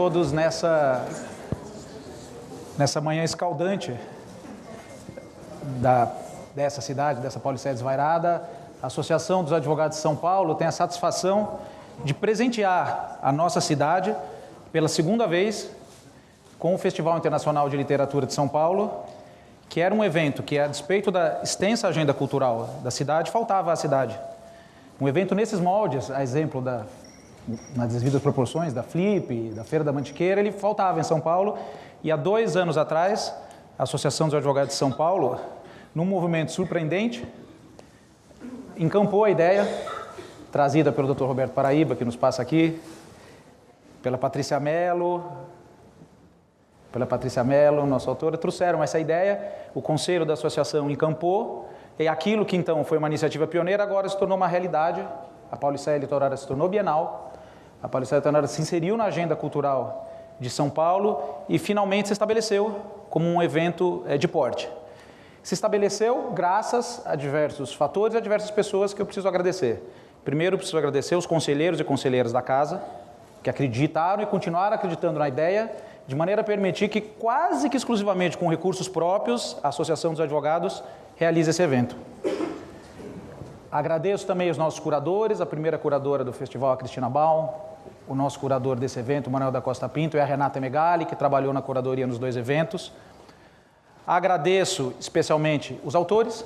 todos nessa manhã escaldante dessa cidade, dessa Paulicéia desvairada. A Associação dos Advogados de São Paulo tem a satisfação de presentear a nossa cidade pela segunda vez com o Festival Internacional de Literatura de São Paulo, que era um evento que, a despeito da extensa agenda cultural da cidade, faltava à cidade. Um evento nesses moldes, a exemplo nas devidas proporções, da Flip, da Feira da Mantiqueira, ele faltava em São Paulo. E há 2 anos atrás, a Associação dos Advogados de São Paulo, num movimento surpreendente, encampou a ideia, trazida pelo Dr. Roberto Paraíba, que nos passa aqui, pela Patrícia Mello, nossa autora, trouxeram essa ideia, o conselho da associação encampou, e aquilo que então foi uma iniciativa pioneira, agora se tornou uma realidade. A Paulicéia Litorária se tornou bienal, a Paulicéia Litorária se inseriu na agenda cultural de São Paulo e finalmente se estabeleceu como um evento de porte. Se estabeleceu graças a diversos fatores e a diversas pessoas que eu preciso agradecer. Primeiro, preciso agradecer os conselheiros e conselheiras da casa, que acreditaram e continuaram acreditando na ideia, de maneira a permitir que, quase que exclusivamente com recursos próprios, a Associação dos Advogados realize esse evento. Agradeço também os nossos curadores, a primeira curadora do festival, a Cristina Baum, o nosso curador desse evento, o Manuel da Costa Pinto, e a Renata Megali, que trabalhou na curadoria nos 2 eventos. Agradeço especialmente os autores,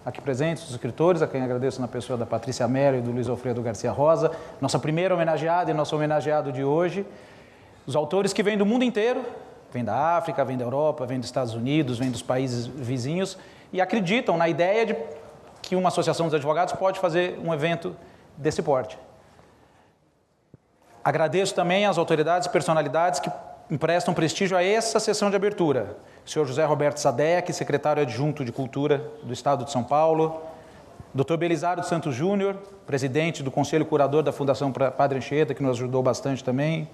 aqui presentes, os escritores, a quem agradeço na pessoa da Patrícia Mello e do Luiz Alfredo Garcia Rosa, nossa primeira homenageada e nosso homenageado de hoje. Os autores que vêm do mundo inteiro, vêm da África, vêm da Europa, vêm dos Estados Unidos, vêm dos países vizinhos e acreditam na ideia de que uma associação dos advogados pode fazer um evento desse porte. Agradeço também às autoridades e personalidades que emprestam prestígio a essa sessão de abertura. O senhor José Roberto Sadek, secretário adjunto de Cultura do Estado de São Paulo, Dr. Belisário dos Santos Júnior, presidente do Conselho Curador da Fundação Padre Anchieta, que nos ajudou bastante também,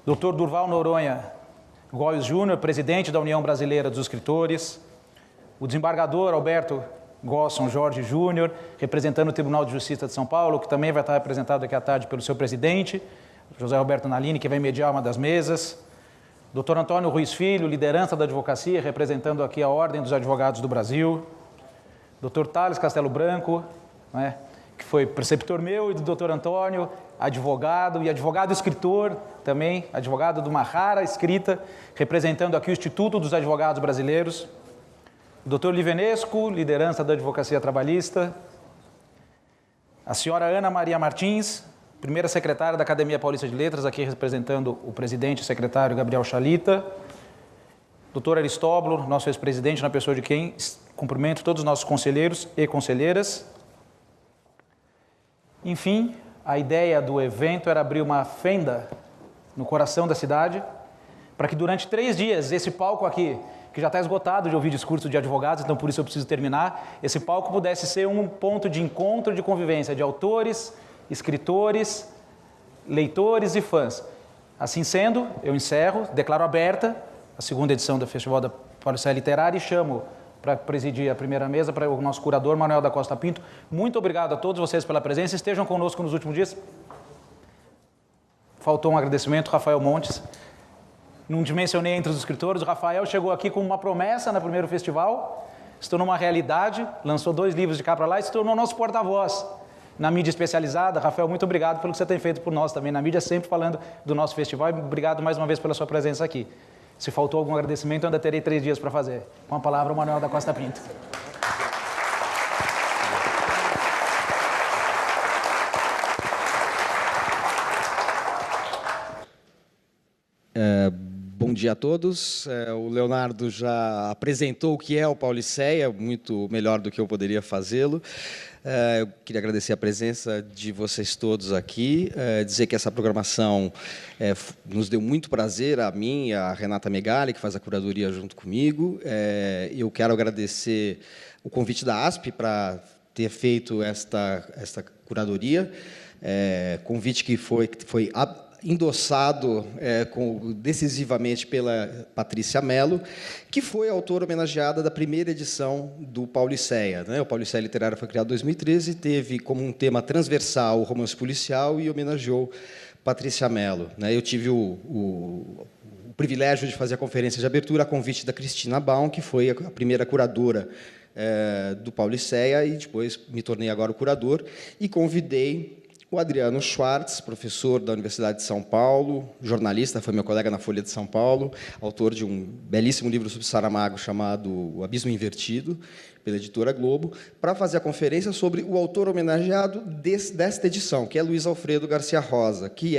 Dr. Durval Noronha Góes Júnior, presidente da União Brasileira dos Escritores, o desembargador Alberto Gosson Jorge Júnior, representando o Tribunal de Justiça de São Paulo, que também vai estar representado daqui à tarde pelo seu presidente, José Roberto Nalini, que vai mediar uma das mesas, Dr. Antônio Ruiz Filho, liderança da advocacia, representando aqui a Ordem dos Advogados do Brasil, Dr. Thales Castelo Branco, né, que foi preceptor meu e do Dr. Antônio, advogado e advogado escritor também, advogado de uma rara escrita, representando aqui o Instituto dos Advogados Brasileiros, o Dr. Livenesco, liderança da advocacia trabalhista, a senhora Ana Maria Martins, primeira secretária da Academia Paulista de Letras, aqui representando o presidente e secretário Gabriel Chalita, Dr. Aristóbulo, nosso ex-presidente, na pessoa de quem cumprimento todos os nossos conselheiros e conselheiras. Enfim, a ideia do evento era abrir uma fenda no coração da cidade, para que durante 3 dias esse palco aqui, que já está esgotado de ouvir discurso de advogados, então por isso eu preciso terminar, esse palco pudesse ser um ponto de encontro, de convivência de autores, escritores, leitores e fãs. Assim sendo, eu encerro, declaro aberta a segunda edição do Festival da Paulicéia Literária e chamo para presidir a primeira mesa para o nosso curador, Manuel da Costa Pinto. Muito obrigado a todos vocês pela presença, estejam conosco nos últimos dias. Faltou um agradecimento, Rafael Montes. Não dimensionei entre os escritores, o Rafael chegou aqui com uma promessa no primeiro festival, se tornou uma realidade, lançou 2 livros de cá para lá e se tornou nosso porta-voz na mídia especializada. Rafael, muito obrigado pelo que você tem feito por nós também na mídia, sempre falando do nosso festival, e obrigado mais uma vez pela sua presença aqui. Se faltou algum agradecimento, eu ainda terei 3 dias para fazer. Com a palavra, o Manuel da Costa Pinto. Bom dia a todos. O Leonardo já apresentou o que é o Paulicéia, muito melhor do que eu poderia fazê-lo. Eu queria agradecer a presença de vocês todos aqui, dizer que essa programação nos deu muito prazer, a mim e a Renata Megali, que faz a curadoria junto comigo. Eu quero agradecer o convite da ASP para ter feito esta curadoria, convite que foi endossado decisivamente pela Patrícia Mello, que foi a autora homenageada da primeira edição do Paulicéia, né? O Paulicéia Literária foi criado em 2013, teve como um tema transversal o romance policial e homenageou Patrícia Mello, né? Eu tive o privilégio de fazer a conferência de abertura a convite da Cristina Baum, que foi a primeira curadora do Pauliceia, e depois me tornei agora o curador, e convidei o Adriano Schwartz, professor da Universidade de São Paulo, jornalista, foi meu colega na Folha de São Paulo, autor de um belíssimo livro sobre Saramago chamado O Abismo Invertido, pela editora Globo, para fazer a conferência sobre o autor homenageado desta edição, que é Luiz Alfredo Garcia Rosa, que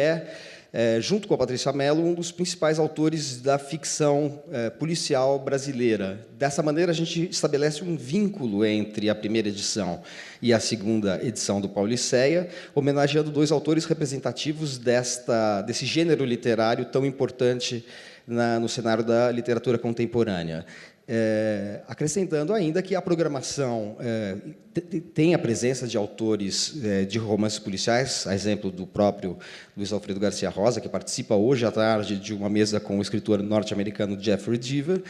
junto com a Patrícia Mello, um dos principais autores da ficção policial brasileira. Dessa maneira, a gente estabelece um vínculo entre a primeira edição e a segunda edição do Pauliceia, homenageando dois autores representativos desse gênero literário tão importante no cenário da literatura contemporânea. Acrescentando ainda que a programação tem a presença de autores de romances policiais, a exemplo do próprio Luiz Alfredo Garcia Rosa, que participa hoje à tarde de uma mesa com o escritor norte-americano Jeffrey Deaver.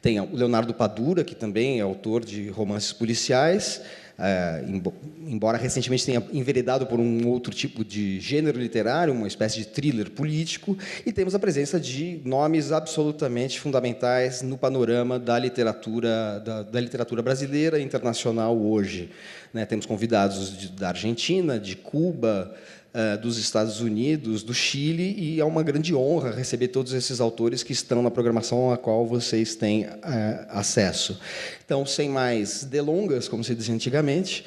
Tem o Leonardo Padura, que também é autor de romances policiais, embora recentemente tenha enveredado por um outro tipo de gênero literário, uma espécie de thriller político, e temos a presença de nomes absolutamente fundamentais no panorama da literatura brasileira e internacional hoje. Temos convidados da Argentina, de Cuba, dos Estados Unidos, do Chile, e é uma grande honra receber todos esses autores que estão na programação a qual vocês têm acesso. Então, sem mais delongas, como se dizia antigamente,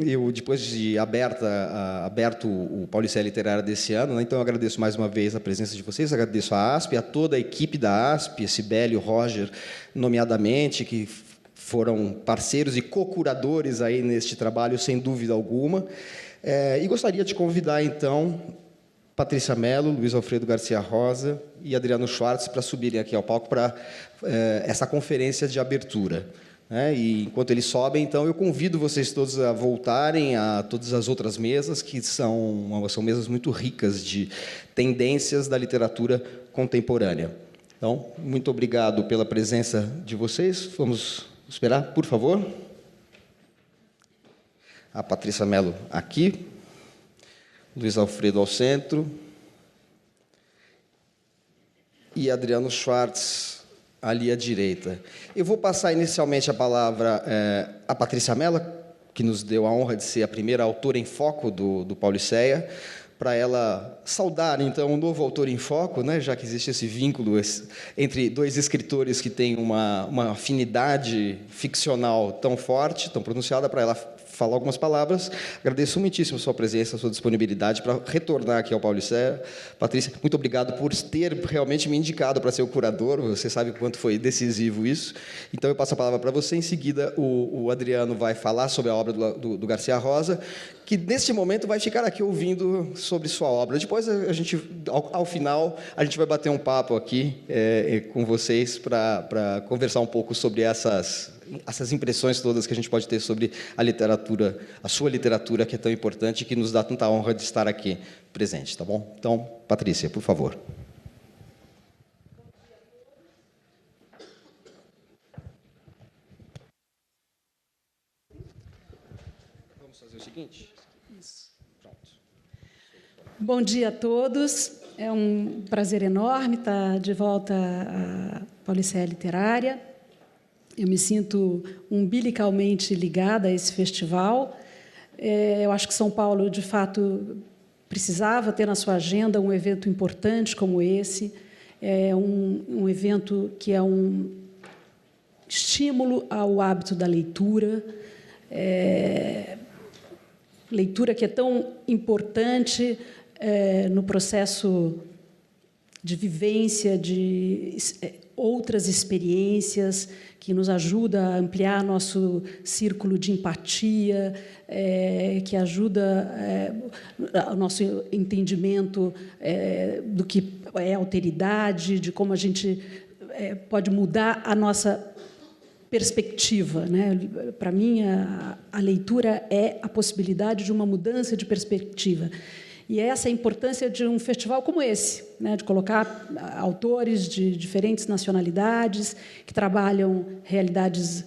eu, depois de aberto o Pauliceia Literária desse ano, então eu agradeço mais uma vez a presença de vocês, agradeço à ASP, a toda a equipe da ASP, Sibeli, o Roger, nomeadamente, que foram parceiros e co-curadores aí neste trabalho, sem dúvida alguma. E gostaria de convidar, então, Patrícia Mello, Luiz Alfredo Garcia Rosa e Adriano Schwartz para subirem aqui ao palco para essa conferência de abertura. E, enquanto eles sobem, então, eu convido vocês todos a voltarem a todas as outras mesas, que são mesas muito ricas de tendências da literatura contemporânea. Então, muito obrigado pela presença de vocês. Vamos esperar, por favor. A Patrícia Mello aqui, Luiz Alfredo ao centro e Adriano Schwartz ali à direita. Eu vou passar inicialmente a palavra à Patrícia Mello, que nos deu a honra de ser a primeira autora em foco do Pauliceia, para ela saudar, então, um novo autor em foco, já que existe esse vínculo entre dois escritores que têm uma afinidade ficcional tão forte, tão pronunciada, para ela falar algumas palavras. Agradeço muitíssimo a sua presença, a sua disponibilidade para retornar aqui ao Pauliceia. Patrícia, muito obrigado por ter realmente me indicado para ser o curador. Você sabe o quanto foi decisivo isso. Então, eu passo a palavra para você. Em seguida, o Adriano vai falar sobre a obra do Garcia Rosa, que, neste momento, vai ficar aqui ouvindo sobre sua obra. Depois, ao final, a gente vai bater um papo aqui com vocês para conversar um pouco sobre essas impressões todas que a gente pode ter sobre a literatura, a sua literatura, que é tão importante e que nos dá tanta honra de estar aqui presente, tá bom? Então, Patrícia, por favor. Vamos fazer o seguinte? Isso. Pronto. Bom dia a todos. É um prazer enorme estar de volta à Pauliceia Literária. Eu me sinto umbilicalmente ligada a esse festival. Eu acho que São Paulo, de fato, precisava ter na sua agenda um evento importante como esse. É um evento que é um estímulo ao hábito da leitura, leitura que é tão importante no processo de vivência de outras experiências, que nos ajuda a ampliar nosso círculo de empatia, que ajuda o nosso entendimento do que é alteridade, de como a gente pode mudar a nossa perspectiva. Para mim, a leitura é a possibilidade de uma mudança de perspectiva. E essa é a importância de um festival como esse, de colocar autores de diferentes nacionalidades, que trabalham realidades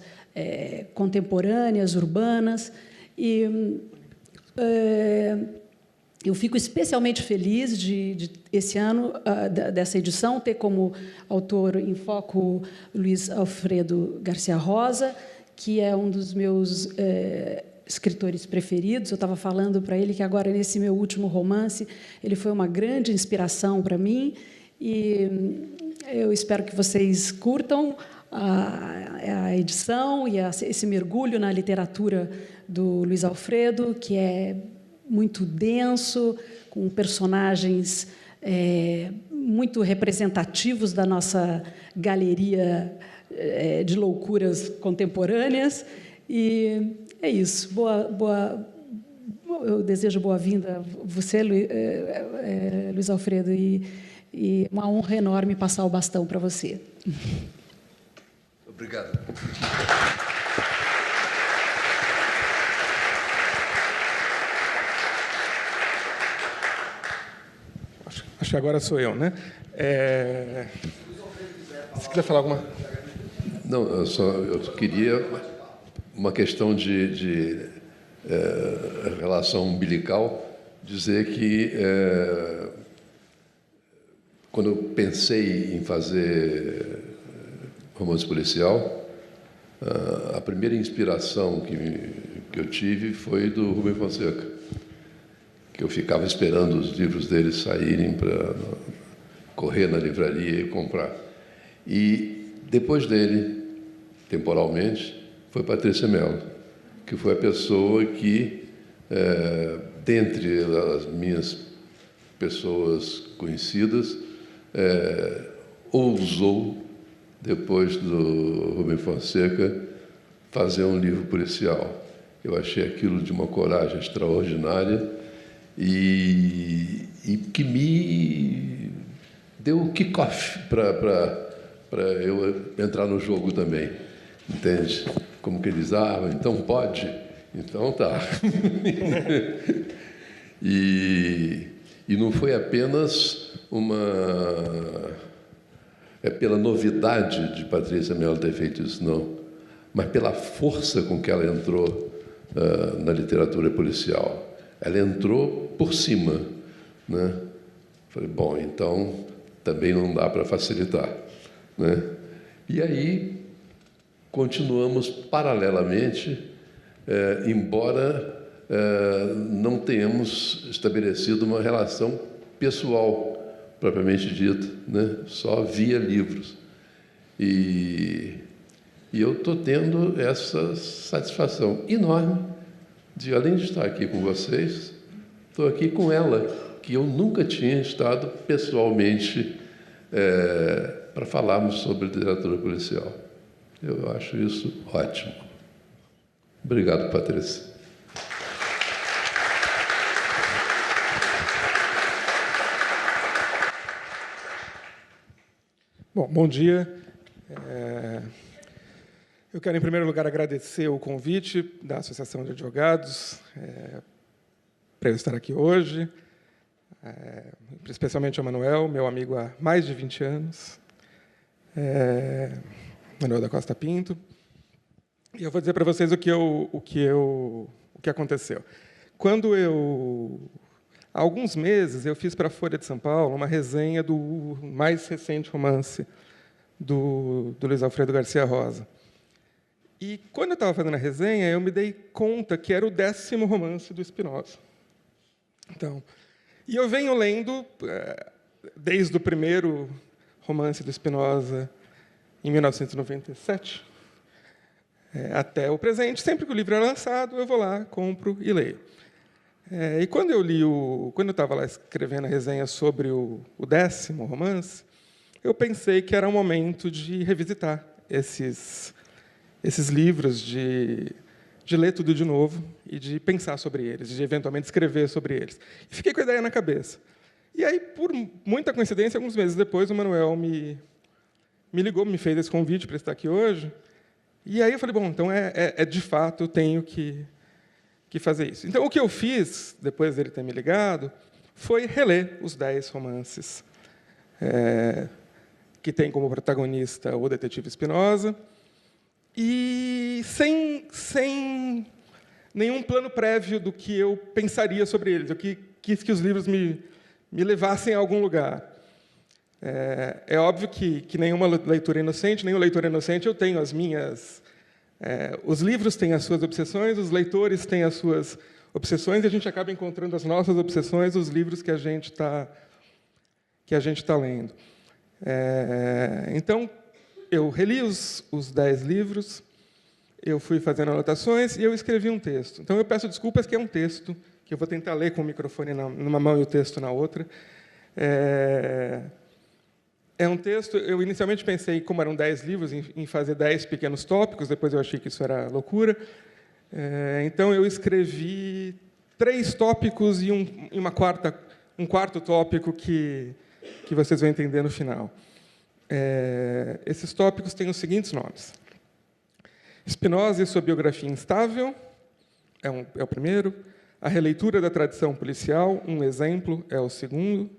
contemporâneas, urbanas. E Eu fico especialmente feliz de esse ano, dessa edição, ter como autor em foco Luiz Alfredo Garcia Rosa, que é um dos meus escritores preferidos. Eu estava falando para ele que agora, nesse meu último romance, ele foi uma grande inspiração para mim, e eu espero que vocês curtam a edição e esse mergulho na literatura do Luiz Alfredo, que é muito denso, com personagens muito representativos da nossa galeria de loucuras contemporâneas. E é isso. Eu desejo boa-vinda a você, Luiz Alfredo, e uma honra enorme passar o bastão para você. Obrigado. Acho que agora sou eu, né? Se quiser falar alguma... Não, eu queria uma questão de relação umbilical, dizer que quando eu pensei em fazer romance policial, a primeira inspiração que eu tive foi do Rubem Fonseca, que eu ficava esperando os livros dele saírem para correr na livraria e comprar. E depois dele, temporalmente, foi Patrícia Mello, que foi a pessoa que, dentre as minhas pessoas conhecidas, ousou, depois do Rubem Fonseca, fazer um livro policial. Eu achei aquilo de uma coragem extraordinária e que me deu o kick-off para eu entrar no jogo também, entende? Como que eles, então pode? Então tá. E não foi apenas pela novidade de Patrícia Mello ter feito isso, não, mas pela força com que ela entrou na literatura policial. Ela entrou por cima, né? Falei, bom, então também não dá para facilitar, né? E aí continuamos paralelamente, embora não tenhamos estabelecido uma relação pessoal propriamente dita, né? Só via livros. E eu estou tendo essa satisfação enorme de, além de estar aqui com vocês, estou aqui com ela, que eu nunca tinha estado pessoalmente para falarmos sobre literatura policial. Eu acho isso ótimo. Obrigado, Patrícia. Bom dia. Eu quero, em primeiro lugar, agradecer o convite da Associação de Advogados para eu estar aqui hoje, especialmente ao Manuel, meu amigo há mais de 20 anos, Manuel da Costa Pinto. E eu vou dizer para vocês o que aconteceu. Há alguns meses, eu fiz para a Folha de São Paulo uma resenha do mais recente romance do Luiz Alfredo Garcia Rosa. E, quando eu estava fazendo a resenha, eu me dei conta que era o 10º romance do Spinoza. E eu venho lendo, desde o primeiro romance do Spinoza, em 1997, até o presente. Sempre que o livro é lançado, eu vou lá, compro e leio. E quando eu estava lá escrevendo a resenha sobre o 10º romance, eu pensei que era um momento de revisitar esses livros, de ler tudo de novo e de pensar sobre eles, de eventualmente escrever sobre eles. E fiquei com a ideia na cabeça. E aí, por muita coincidência, alguns meses depois, o Manuel me ligou, me fez esse convite para estar aqui hoje. E aí eu falei, bom, então de fato, eu tenho que fazer isso. Então, o que eu fiz, depois dele ter me ligado, foi reler os 10 romances que tem como protagonista o detetive Spinoza, e sem nenhum plano prévio do que eu pensaria sobre eles. Eu quis que os livros me levassem a algum lugar. É óbvio que nenhuma leitura inocente, nenhum leitor inocente, eu tenho as minhas... os livros têm as suas obsessões, os leitores têm as suas obsessões, e a gente acaba encontrando as nossas obsessões nos livros que a gente está lendo. Então, eu reli os 10 livros, eu fui fazendo anotações e eu escrevi um texto. Então, eu peço desculpas que é um texto, que eu vou tentar ler com o microfone numa mão e o texto na outra. É um texto, eu inicialmente pensei, como eram 10 livros, em fazer 10 pequenos tópicos, depois eu achei que isso era loucura. Então, eu escrevi 3 tópicos e um quarto tópico que vocês vão entender no final. Esses tópicos têm os seguintes nomes. Spinoza e sua biografia instável, é o primeiro. A releitura da tradição policial, um exemplo, é o segundo.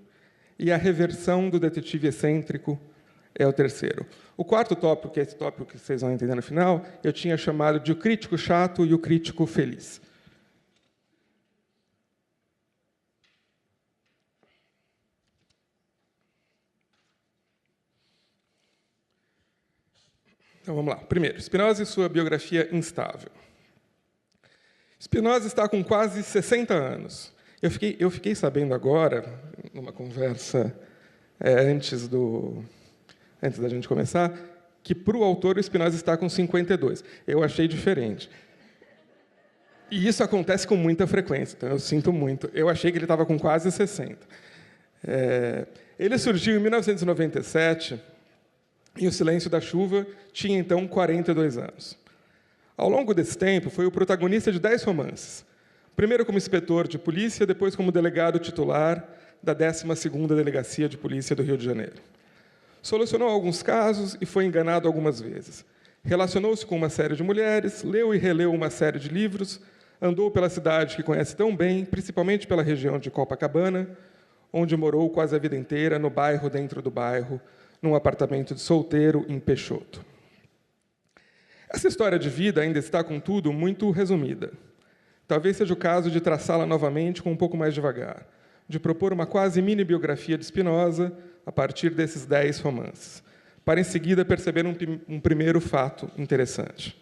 E a reversão do detetive excêntrico é o terceiro. O quarto tópico, que é esse tópico que vocês vão entender no final, eu tinha chamado de o crítico chato e o crítico feliz. Então, vamos lá. Primeiro, Spinoza e sua biografia instável. Spinoza está com quase 60 anos. Eu fiquei sabendo agora, numa conversa antes da gente começar, que, para o autor, o Spinoza está com 52. Eu achei diferente. E isso acontece com muita frequência, então eu sinto muito. Eu achei que ele estava com quase 60. Ele surgiu em 1997, e O Silêncio da Chuva tinha, então, 42 anos. Ao longo desse tempo, foi o protagonista de 10 romances. Primeiro como inspetor de polícia, depois como delegado titular da 12ª Delegacia de Polícia do Rio de Janeiro. Solucionou alguns casos e foi enganado algumas vezes. Relacionou-se com uma série de mulheres, leu e releu uma série de livros, andou pela cidade que conhece tão bem, principalmente pela região de Copacabana, onde morou quase a vida inteira, no bairro dentro do bairro, num apartamento de solteiro em Peixoto. Essa história de vida ainda está, contudo, muito resumida. Talvez seja o caso de traçá-la novamente com um pouco mais devagar, de propor uma quase mini-biografia de Spinoza a partir desses 10 romances, para em seguida perceber um primeiro fato interessante.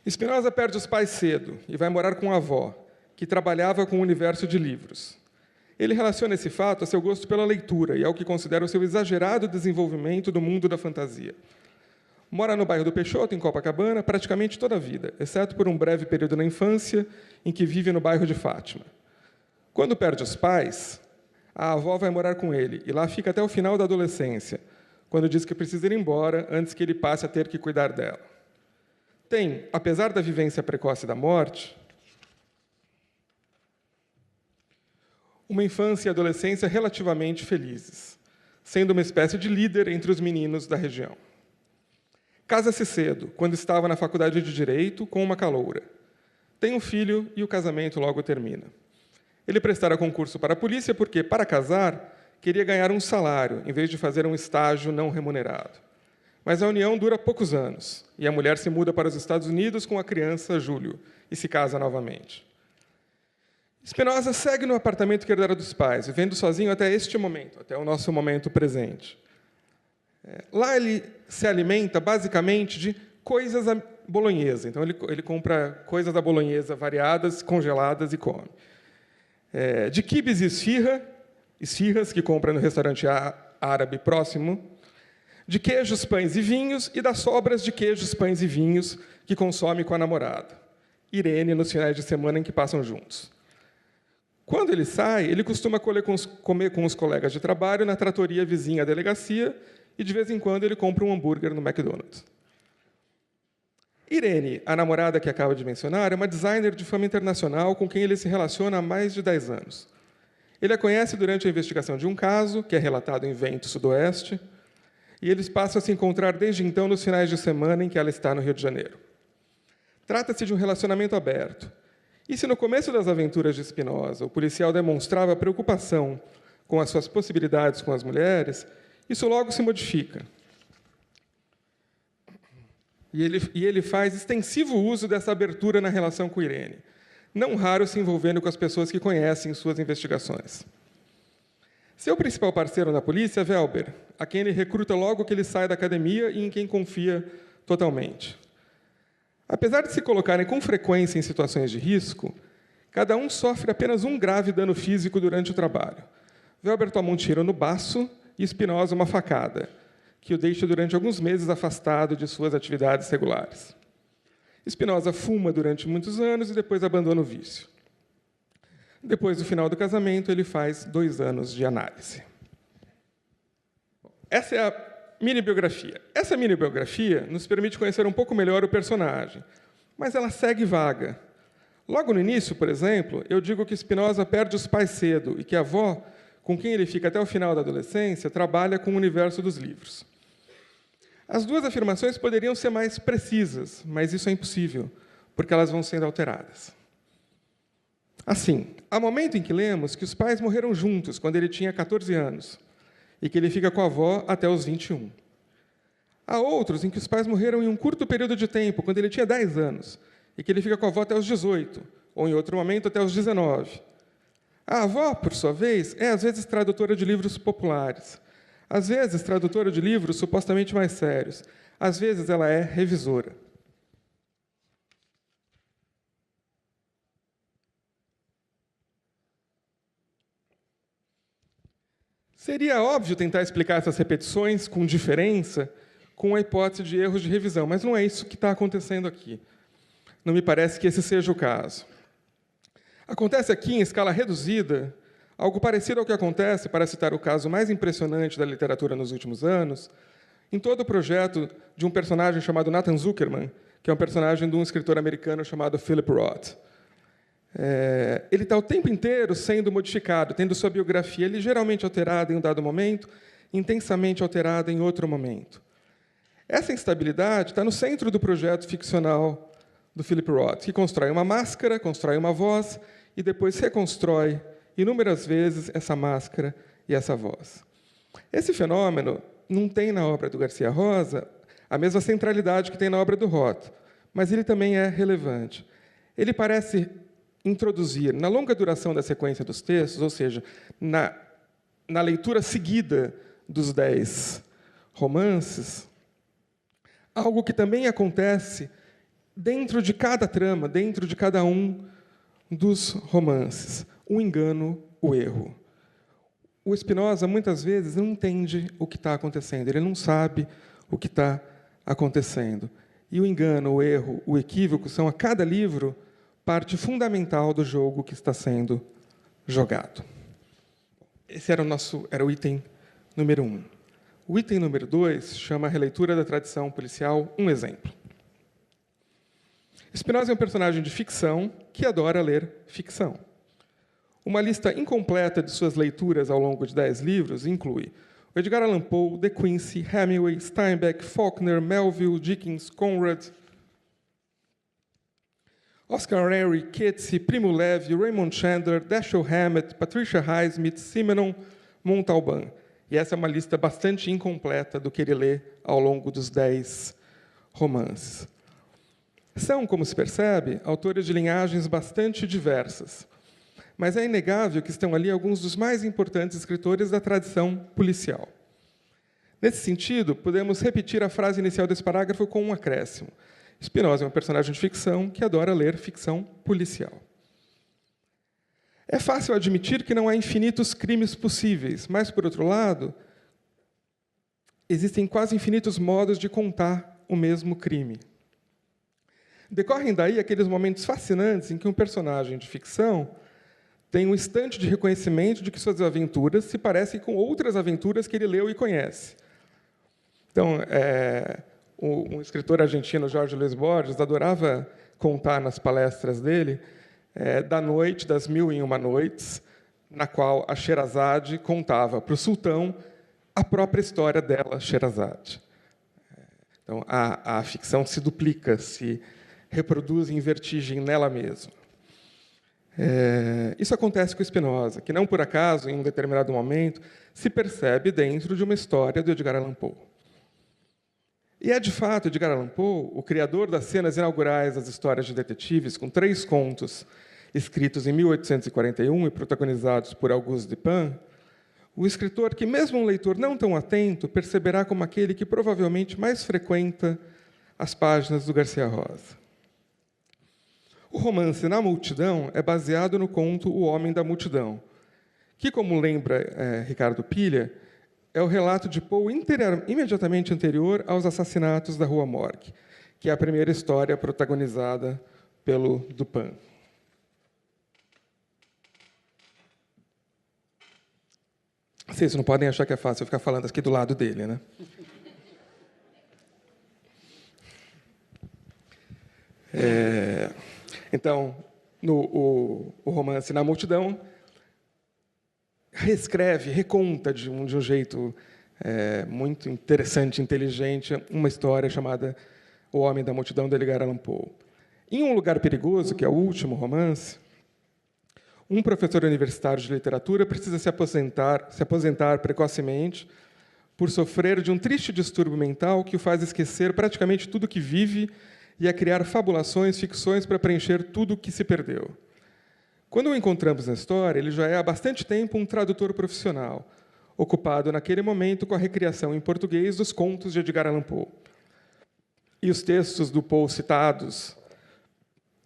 Spinoza perde os pais cedo e vai morar com a avó, que trabalhava com o universo de livros. Ele relaciona esse fato a seu gosto pela leitura e ao que considera o seu exagerado desenvolvimento do mundo da fantasia. Mora no bairro do Peixoto, em Copacabana, praticamente toda a vida, exceto por um breve período na infância, em que vive no bairro de Fátima. Quando perde os pais, a avó vai morar com ele, e lá fica até o final da adolescência, quando diz que precisa ir embora antes que ele passe a ter que cuidar dela. Tem, apesar da vivência precoce da morte, uma infância e adolescência relativamente felizes, sendo uma espécie de líder entre os meninos da região. Casa-se cedo, quando estava na faculdade de Direito, com uma caloura. Tem um filho e o casamento logo termina. Ele prestara concurso para a polícia porque, para casar, queria ganhar um salário, em vez de fazer um estágio não remunerado. Mas a união dura poucos anos, e a mulher se muda para os Estados Unidos com a criança, Júlio, e se casa novamente. Spinoza segue no apartamento que herdara dos pais, vivendo sozinho até este momento, até o nosso momento presente. Lá ele se alimenta, basicamente, de coisas à bolonhesa. Então, ele compra coisas à bolonhesa variadas, congeladas e come. De quibes e esfirras, que compra no restaurante árabe próximo, de queijos, pães e vinhos, e das sobras de queijos, pães e vinhos que consome com a namorada, Irene, nos finais de semana em que passam juntos. Quando ele sai, ele costuma comer com os colegas de trabalho na tratoria vizinha à delegacia, e, de vez em quando, ele compra um hambúrguer no McDonald's. Irene, a namorada que acaba de mencionar, é uma designer de fama internacional com quem ele se relaciona há mais de 10 anos. Ele a conhece durante a investigação de um caso, que é relatado em Vento Sudoeste, e eles passam a se encontrar desde então nos finais de semana em que ela está no Rio de Janeiro. Trata-se de um relacionamento aberto. E se no começo das aventuras de Spinoza o policial demonstrava preocupação com as suas possibilidades com as mulheres, isso logo se modifica. E ele faz extensivo uso dessa abertura na relação com Irene. não raro se envolvendo com as pessoas que conhecem suas investigações. Seu principal parceiro na polícia é Welber, a quem ele recruta logo que ele sai da academia e em quem confia totalmente. Apesar de se colocarem com frequência em situações de risco, cada um sofre apenas um grave dano físico durante o trabalho. Welber toma um tiro no baço e Spinoza uma facada, que o deixa durante alguns meses afastado de suas atividades regulares. Spinoza fuma durante muitos anos e depois abandona o vício. Depois do final do casamento, ele faz 2 anos de análise. Essa é a mini-biografia. Essa mini-biografia nos permite conhecer um pouco melhor o personagem, mas ela segue vaga. Logo no início, por exemplo, eu digo que Spinoza perde os pais cedo e que a avó, com quem ele fica até o final da adolescência, trabalha com o universo dos livros. As duas afirmações poderiam ser mais precisas, mas isso é impossível, porque elas vão sendo alteradas. Assim, há momento em que lemos que os pais morreram juntos quando ele tinha 14 anos e que ele fica com a avó até os 21. Há outros em que os pais morreram em um curto período de tempo, quando ele tinha 10 anos, e que ele fica com a avó até os 18, ou em outro momento até os 19. A avó, por sua vez, é às vezes tradutora de livros populares, às vezes tradutora de livros supostamente mais sérios, às vezes ela é revisora. Seria óbvio tentar explicar essas repetições com diferença, com a hipótese de erros de revisão, mas não é isso que está acontecendo aqui. Não me parece que esse seja o caso. Acontece aqui, em escala reduzida, algo parecido ao que acontece, para citar o caso mais impressionante da literatura nos últimos anos, em todo o projeto de um personagem chamado Nathan Zuckerman, que é um personagem de um escritor americano chamado Philip Roth. Ele está o tempo inteiro sendo modificado, tendo sua biografia ligeiramente alterada em um dado momento, intensamente alterada em outro momento. Essa instabilidade está no centro do projeto ficcional do Philip Roth, que constrói uma máscara, constrói uma voz e depois reconstrói inúmeras vezes essa máscara e essa voz. Esse fenômeno não tem na obra do Garcia Rosa a mesma centralidade que tem na obra do Roth, mas ele também é relevante. Ele parece introduzir, na longa duração da sequência dos textos, ou seja, na leitura seguida dos 10 romances, algo que também acontece dentro de cada trama, dentro de cada um dos romances: o engano, o erro. O Spinoza, muitas vezes, não entende o que está acontecendo, ele não sabe o que está acontecendo. E o engano, o erro, o equívoco são, a cada livro, parte fundamental do jogo que está sendo jogado. Esse era o item número 1. O item número 2 chama a releitura da tradição policial um exemplo. Spinoza é um personagem de ficção que adora ler ficção. Uma lista incompleta de suas leituras ao longo de 10 livros inclui o Edgar Allan Poe, De Quincey, Hemingway, Steinbeck, Faulkner, Melville, Dickens, Conrad, Oscar Henry, Keats, Primo Levi, Raymond Chandler, Dashiell Hammett, Patricia Highsmith, Simenon, Montalban. E essa é uma lista bastante incompleta do que ele lê ao longo dos 10 romances. São, como se percebe, autores de linhagens bastante diversas, mas é inegável que estão ali alguns dos mais importantes escritores da tradição policial. Nesse sentido, podemos repetir a frase inicial desse parágrafo com um acréscimo. Spinoza é um personagem de ficção que adora ler ficção policial. É fácil admitir que não há infinitos crimes possíveis, mas, por outro lado, existem quase infinitos modos de contar o mesmo crime. Decorrem daí aqueles momentos fascinantes em que um personagem de ficção tem um instante de reconhecimento de que suas aventuras se parecem com outras aventuras que ele leu e conhece. Então, um escritor argentino, Jorge Luis Borges, adorava contar nas palestras dele da noite das 1001 noites, na qual a Sherazade contava para o sultão a própria história dela, Sherazade. Então, a ficção se duplica, se reproduz em vertigem nela mesma. Isso acontece com Spinoza, que não por acaso, em um determinado momento, se percebe dentro de uma história do Edgar Allan Poe. E é, de fato, Edgar Allan Poe, o criador das cenas inaugurais das histórias de detetives, com 3 contos escritos em 1841 e protagonizados por Auguste Dupin, o escritor, que mesmo um leitor não tão atento, perceberá como aquele que provavelmente mais frequenta as páginas do Garcia Rosa. O romance Na Multidão é baseado no conto O Homem da Multidão, que, como lembra Ricardo Pilha, é o relato de Poe imediatamente anterior aos assassinatos da Rua Morgue, que é a primeira história protagonizada pelo Dupin. Vocês não podem achar que é fácil eu ficar falando aqui do lado dele, né? Então, o romance Na Multidão reescreve, reconta de um jeito muito interessante, inteligente, uma história chamada O Homem da Multidão, de Edgar Allan Poe. Em Um Lugar Perigoso, que é o último romance, um professor universitário de literatura precisa se aposentar precocemente por sofrer de um triste distúrbio mental que o faz esquecer praticamente tudo que vive e a criar fabulações, ficções para preencher tudo o que se perdeu. Quando o encontramos na história, ele já é há bastante tempo um tradutor profissional, ocupado naquele momento com a recriação em português dos contos de Edgar Allan Poe. E os textos do Poe citados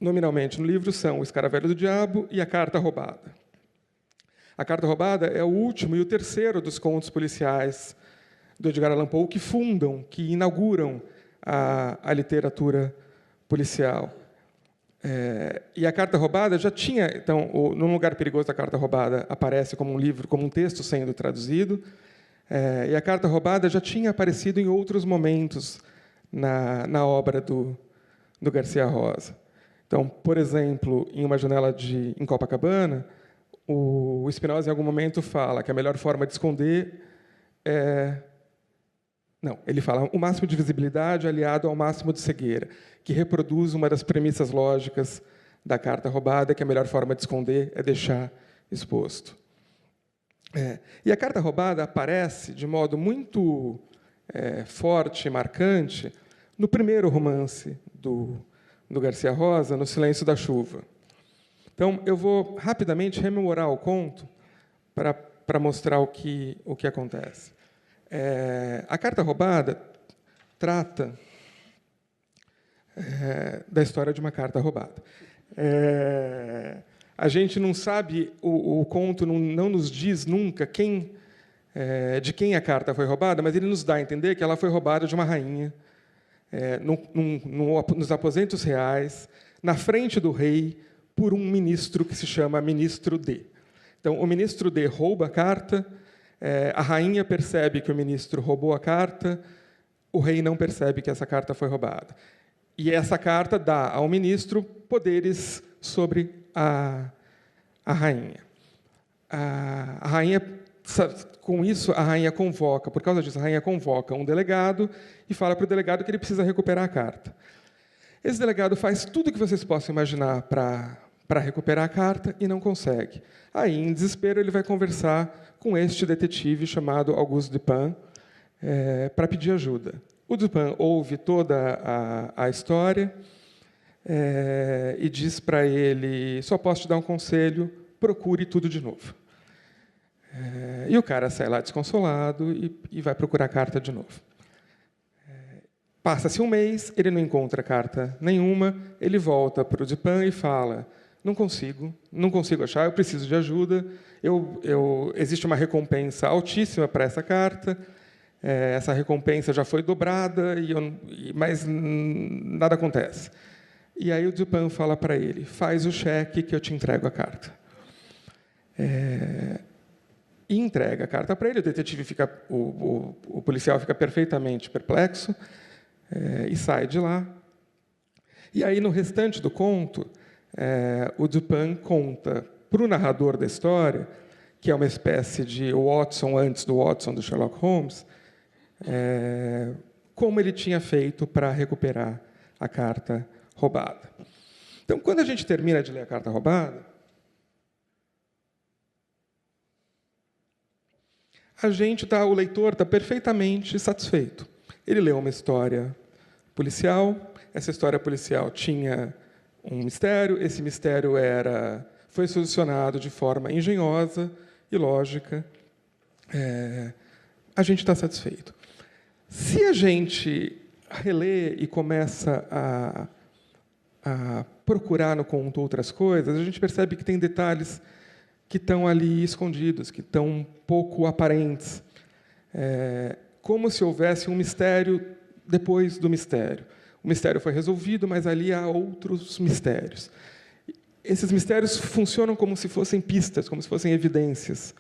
nominalmente no livro são O Escaravelho do Diabo e A Carta Roubada. A Carta Roubada é o último e o terceiro dos contos policiais do Edgar Allan Poe que fundam, que inauguram a literatura policial. E A Carta Roubada já tinha, então, Num Lugar Perigoso, A Carta Roubada aparece como um livro, como um texto sendo traduzido, e A Carta Roubada já tinha aparecido em outros momentos na obra do Garcia Rosa. Então, por exemplo, em Uma Janela em Copacabana, o Spinoza, em algum momento, fala que a melhor forma de esconder é... Não, ele fala o máximo de visibilidade aliado ao máximo de cegueira, que reproduz uma das premissas lógicas da Carta Roubada, que a melhor forma de esconder é deixar exposto. E a Carta Roubada aparece de modo muito forte e marcante no primeiro romance do Garcia Rosa, No Silêncio da Chuva. Então, eu vou rapidamente rememorar o conto para mostrar o que acontece. A Carta Roubada trata da história de uma carta roubada. A gente não sabe, o conto não nos diz nunca de quem a carta foi roubada, mas ele nos dá a entender que ela foi roubada de uma rainha, nos aposentos reais, na frente do rei, por um ministro que se chama Ministro D. Então, o Ministro D rouba a carta, a rainha percebe que o ministro roubou a carta, o rei não percebe que essa carta foi roubada. E essa carta dá ao ministro poderes sobre a rainha. A rainha, com isso, a rainha convoca, por causa disso, a rainha convoca um delegado e fala para o delegado que ele precisa recuperar a carta. Esse delegado faz tudo o que vocês possam imaginar para recuperar a carta e não consegue. Aí, em desespero, ele vai conversar com este detetive chamado Auguste Dupin para pedir ajuda. O Dupin ouve toda a história e diz para ele: só posso te dar um conselho, procure tudo de novo. E o cara sai lá desconsolado e vai procurar a carta de novo. Passa-se um mês, ele não encontra carta nenhuma, ele volta para o Dupin e fala: não consigo achar, eu preciso de ajuda, existe uma recompensa altíssima para essa carta, essa recompensa já foi dobrada, mas nada acontece. E aí o Dupin fala para ele: faz o cheque que eu te entrego a carta. E entrega a carta para ele, o detetive o policial fica perfeitamente perplexo e sai de lá. E aí, no restante do conto, o Dupin conta para o narrador da história, que é uma espécie de Watson antes do Watson do Sherlock Holmes, como ele tinha feito para recuperar a carta roubada. Então, quando a gente termina de ler a Carta Roubada, o leitor está perfeitamente satisfeito. Ele leu uma história policial, essa história policial tinha um mistério, esse mistério foi solucionado de forma engenhosa e lógica, a gente está satisfeito. Se a gente relê e começa a procurar no conto outras coisas, a gente percebe que tem detalhes que estão ali escondidos, que estão pouco aparentes, como se houvesse um mistério depois do mistério. O mistério foi resolvido, mas ali há outros mistérios. Esses mistérios funcionam como se fossem pistas, como se fossem evidências.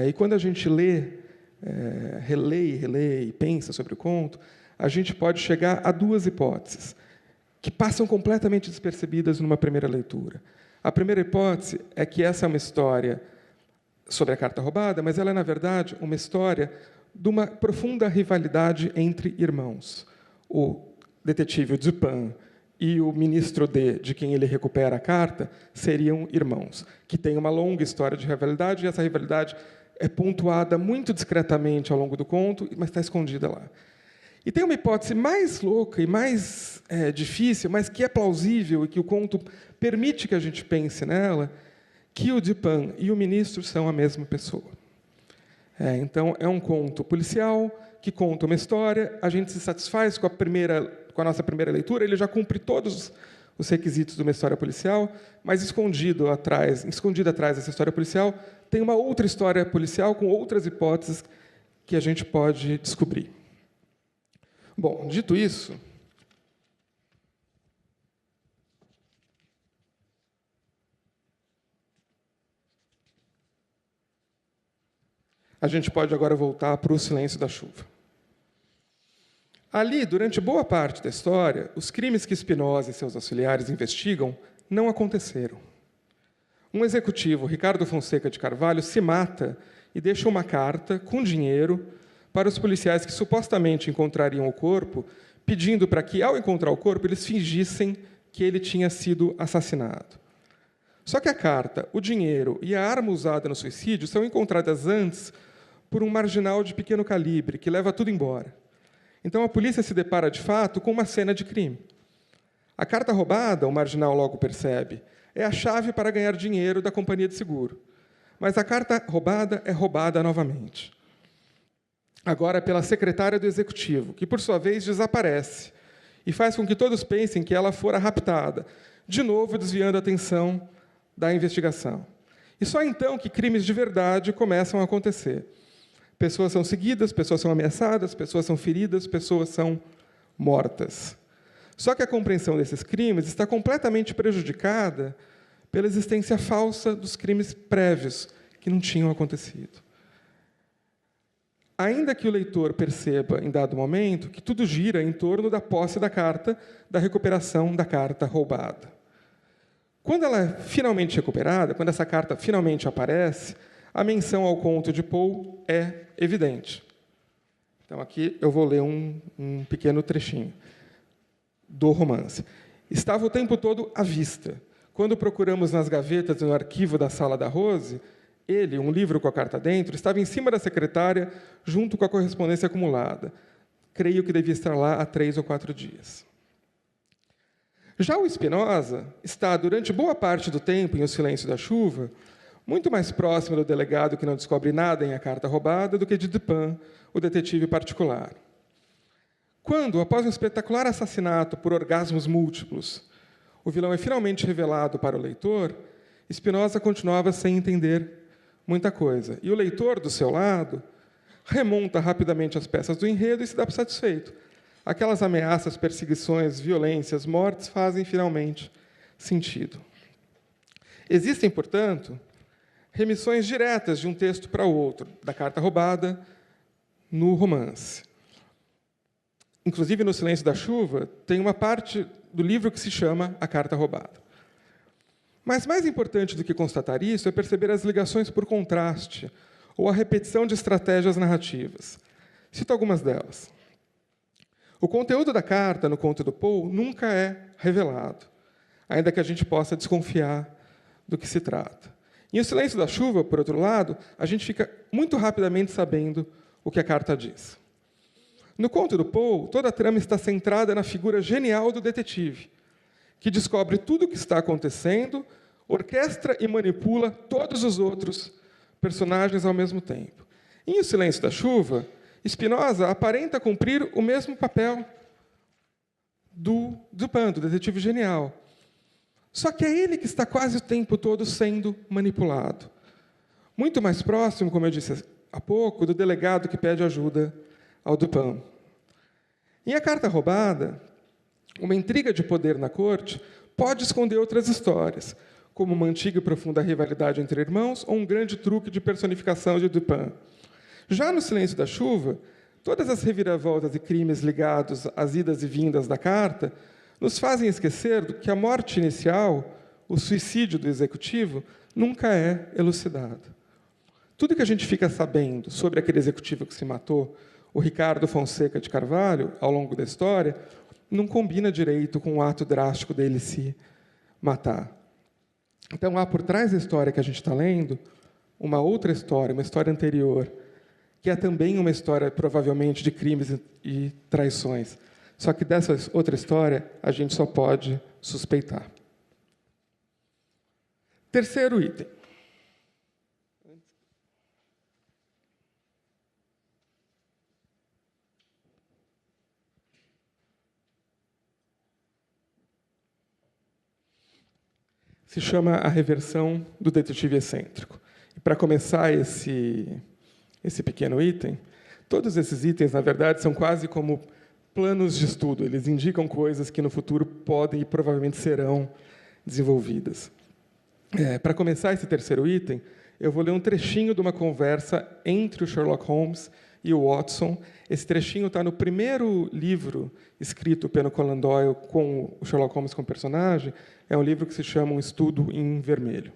E quando a gente relê e pensa sobre o conto, a gente pode chegar a duas hipóteses que passam completamente despercebidas numa primeira leitura. A primeira hipótese é que essa é uma história sobre a carta roubada, mas ela é, na verdade, uma história de uma profunda rivalidade entre irmãos. O detetive Dupin e o ministro de quem ele recupera a carta seriam irmãos, que têm uma longa história de rivalidade, e essa rivalidade é pontuada muito discretamente ao longo do conto, mas está escondida lá. E tem uma hipótese mais louca e mais difícil, mas que é plausível e que o conto permite que a gente pense nela, que o Dupin e o ministro são a mesma pessoa. Então, é um conto policial que conta uma história, a gente se satisfaz com a nossa primeira leitura, ele já cumpre todos os requisitos de uma história policial, mas escondida atrás dessa história policial, tem uma outra história policial com outras hipóteses que a gente pode descobrir. Bom, dito isso, a gente pode agora voltar para O Silêncio da Chuva. Ali, durante boa parte da história, os crimes que Spinoza e seus auxiliares investigam não aconteceram. Um executivo, Ricardo Fonseca de Carvalho, se mata e deixa uma carta com dinheiro para os policiais que supostamente encontrariam o corpo, pedindo para que, ao encontrar o corpo, eles fingissem que ele tinha sido assassinado. Só que a carta, o dinheiro e a arma usada no suicídio são encontradas antes por um marginal de pequeno calibre, que leva tudo embora. Então, a polícia se depara, de fato, com uma cena de crime. A carta roubada, o marginal logo percebe, é a chave para ganhar dinheiro da companhia de seguro. Mas a carta roubada é roubada novamente. Agora pela secretária do executivo, que, por sua vez, desaparece e faz com que todos pensem que ela fora raptada, de novo desviando a atenção da investigação. E só então que crimes de verdade começam a acontecer. Pessoas são seguidas, pessoas são ameaçadas, pessoas são feridas, pessoas são mortas. Só que a compreensão desses crimes está completamente prejudicada pela existência falsa dos crimes prévios, que não tinham acontecido. Ainda que o leitor perceba, em dado momento, que tudo gira em torno da posse da carta, da recuperação da carta roubada. Quando ela é finalmente recuperada, quando essa carta finalmente aparece, a menção ao conto de Poe é evidente. Então, aqui eu vou ler um pequeno trechinho do romance. Estava o tempo todo à vista. Quando procuramos nas gavetas e no arquivo da sala da Rose, ele, um livro com a carta dentro, estava em cima da secretária, junto com a correspondência acumulada. Creio que devia estar lá há 3 ou 4 dias. Já o Spinoza está, durante boa parte do tempo, em O Silêncio da Chuva, muito mais próximo do delegado que não descobre nada em A Carta Roubada do que de Dupin, o detetive particular. Quando, após um espetacular assassinato por orgasmos múltiplos, o vilão é finalmente revelado para o leitor, Spinoza continuava sem entender muita coisa. E o leitor, do seu lado, remonta rapidamente as peças do enredo e se dá por satisfeito. Aquelas ameaças, perseguições, violências, mortes fazem finalmente sentido. Existem, portanto, remissões diretas de um texto para o outro, da carta roubada no romance. Inclusive, no Silêncio da Chuva, tem uma parte do livro que se chama A Carta Roubada. Mas mais importante do que constatar isso é perceber as ligações por contraste ou a repetição de estratégias narrativas. Cito algumas delas. O conteúdo da carta no conto do Poe nunca é revelado, ainda que a gente possa desconfiar do que se trata. Em O Silêncio da Chuva, por outro lado, a gente fica muito rapidamente sabendo o que a carta diz. No conto do Poe, toda a trama está centrada na figura genial do detetive, que descobre tudo o que está acontecendo, orquestra e manipula todos os outros personagens ao mesmo tempo. Em O Silêncio da Chuva, Spinoza aparenta cumprir o mesmo papel do Dupin, do detetive genial. Só que é ele que está quase o tempo todo sendo manipulado. Muito mais próximo, como eu disse há pouco, do delegado que pede ajuda ao Dupin. Em A Carta Roubada, uma intriga de poder na corte pode esconder outras histórias, como uma antiga e profunda rivalidade entre irmãos ou um grande truque de personificação de Dupin. Já no Silêncio da Chuva, todas as reviravoltas e crimes ligados às idas e vindas da carta nos fazem esquecer que a morte inicial, o suicídio do executivo, nunca é elucidado. Tudo que a gente fica sabendo sobre aquele executivo que se matou, o Ricardo Fonseca de Carvalho, ao longo da história, não combina direito com o ato drástico dele se matar. Então, há por trás da história que a gente está lendo uma outra história, uma história anterior, que é também uma história, provavelmente, de crimes e traições. Só que dessa outra história, a gente só pode suspeitar. Terceiro item. Se chama A Reversão do Detetive Excêntrico. E, para começar esse pequeno item, todos esses itens, na verdade, são quase como planos de estudo. Eles indicam coisas que, no futuro, podem e provavelmente serão desenvolvidas. Para começar esse terceiro item, eu vou ler um trechinho de uma conversa entre o Sherlock Holmes e o Watson. Esse trechinho está no primeiro livro escrito pelo Conan Doyle com o Sherlock Holmes como personagem. É um livro que se chama Um Estudo em Vermelho.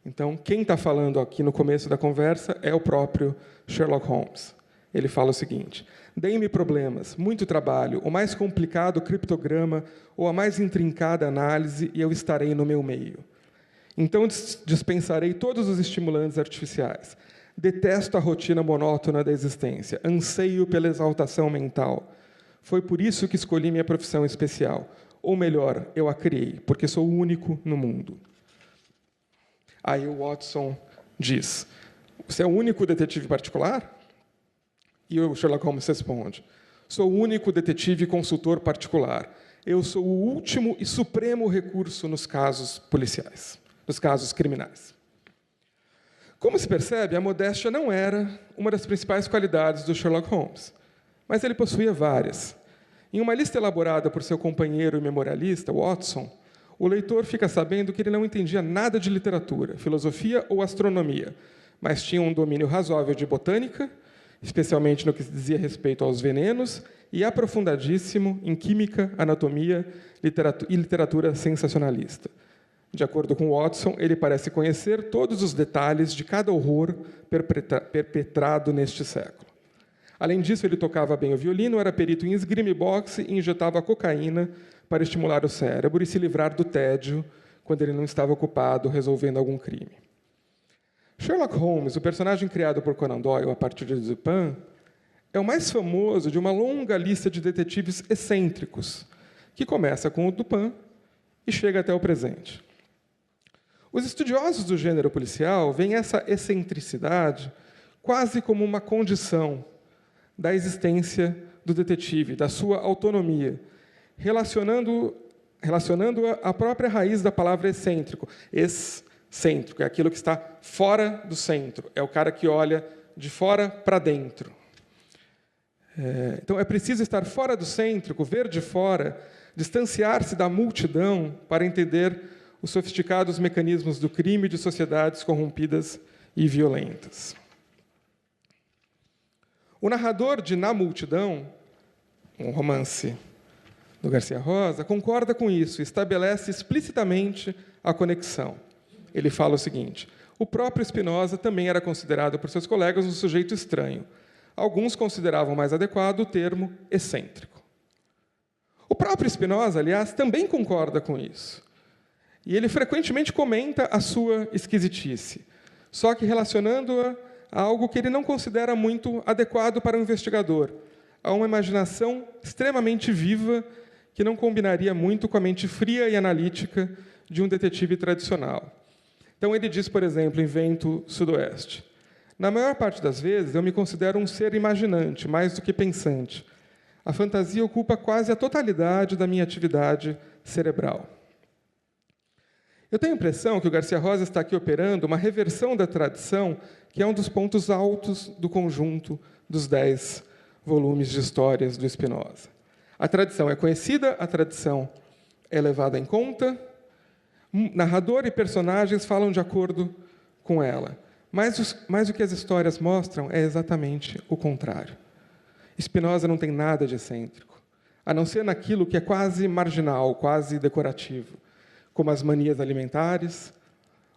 Então, quem está falando aqui no começo da conversa é o próprio Sherlock Holmes. Ele fala o seguinte: deem-me problemas, muito trabalho, o mais complicado criptograma ou a mais intrincada análise, e eu estarei no meu meio. Então dispensarei todos os estimulantes artificiais. Detesto a rotina monótona da existência. Anseio pela exaltação mental. Foi por isso que escolhi minha profissão especial. Ou melhor, eu a criei, porque sou o único no mundo. Aí o Watson diz: você é o único detetive particular? E o Sherlock Holmes responde: sou o único detetive consultor particular. Eu sou o último e supremo recurso nos casos policiais, nos casos criminais. Como se percebe, a modéstia não era uma das principais qualidades do Sherlock Holmes, mas ele possuía várias. Em uma lista elaborada por seu companheiro e memorialista, Watson, o leitor fica sabendo que ele não entendia nada de literatura, filosofia ou astronomia, mas tinha um domínio razoável de botânica, especialmente no que se dizia respeito aos venenos, e aprofundadíssimo em química, anatomia e literatura sensacionalista. De acordo com Watson, ele parece conhecer todos os detalhes de cada horror perpetrado neste século. Além disso, ele tocava bem o violino, era perito em esgrima e boxe e injetava cocaína para estimular o cérebro e se livrar do tédio quando ele não estava ocupado resolvendo algum crime. Sherlock Holmes, o personagem criado por Conan Doyle a partir de Dupin, é o mais famoso de uma longa lista de detetives excêntricos, que começa com o Dupin e chega até o presente. Os estudiosos do gênero policial veem essa excentricidade quase como uma condição da existência do detetive, da sua autonomia, relacionando-a à própria raiz da palavra excêntrico. Excêntrico é aquilo que está fora do centro, é o cara que olha de fora para dentro. Então, é preciso estar fora do centro, ver de fora, distanciar-se da multidão para entender os sofisticados mecanismos do crime de sociedades corrompidas e violentas. O narrador de Na Multidão, um romance do Garcia Rosa, concorda com isso, estabelece explicitamente a conexão. Ele fala o seguinte: o próprio Spinoza também era considerado por seus colegas um sujeito estranho. Alguns consideravam mais adequado o termo excêntrico. O próprio Spinoza, aliás, também concorda com isso. E ele frequentemente comenta a sua esquisitice, só que relacionando-a a algo que ele não considera muito adequado para um investigador, a uma imaginação extremamente viva que não combinaria muito com a mente fria e analítica de um detetive tradicional. Então, ele diz, por exemplo, em Vento Sudoeste: na maior parte das vezes, eu me considero um ser imaginante, mais do que pensante. A fantasia ocupa quase a totalidade da minha atividade cerebral. Eu tenho a impressão que o Garcia Rosa está aqui operando uma reversão da tradição, que é um dos pontos altos do conjunto dos 10 volumes de histórias do Spinoza. A tradição é conhecida, a tradição é levada em conta, narrador e personagens falam de acordo com ela. Mas o que as histórias mostram é exatamente o contrário. Spinoza não tem nada de excêntrico, a não ser naquilo que é quase marginal, quase decorativo, como as manias alimentares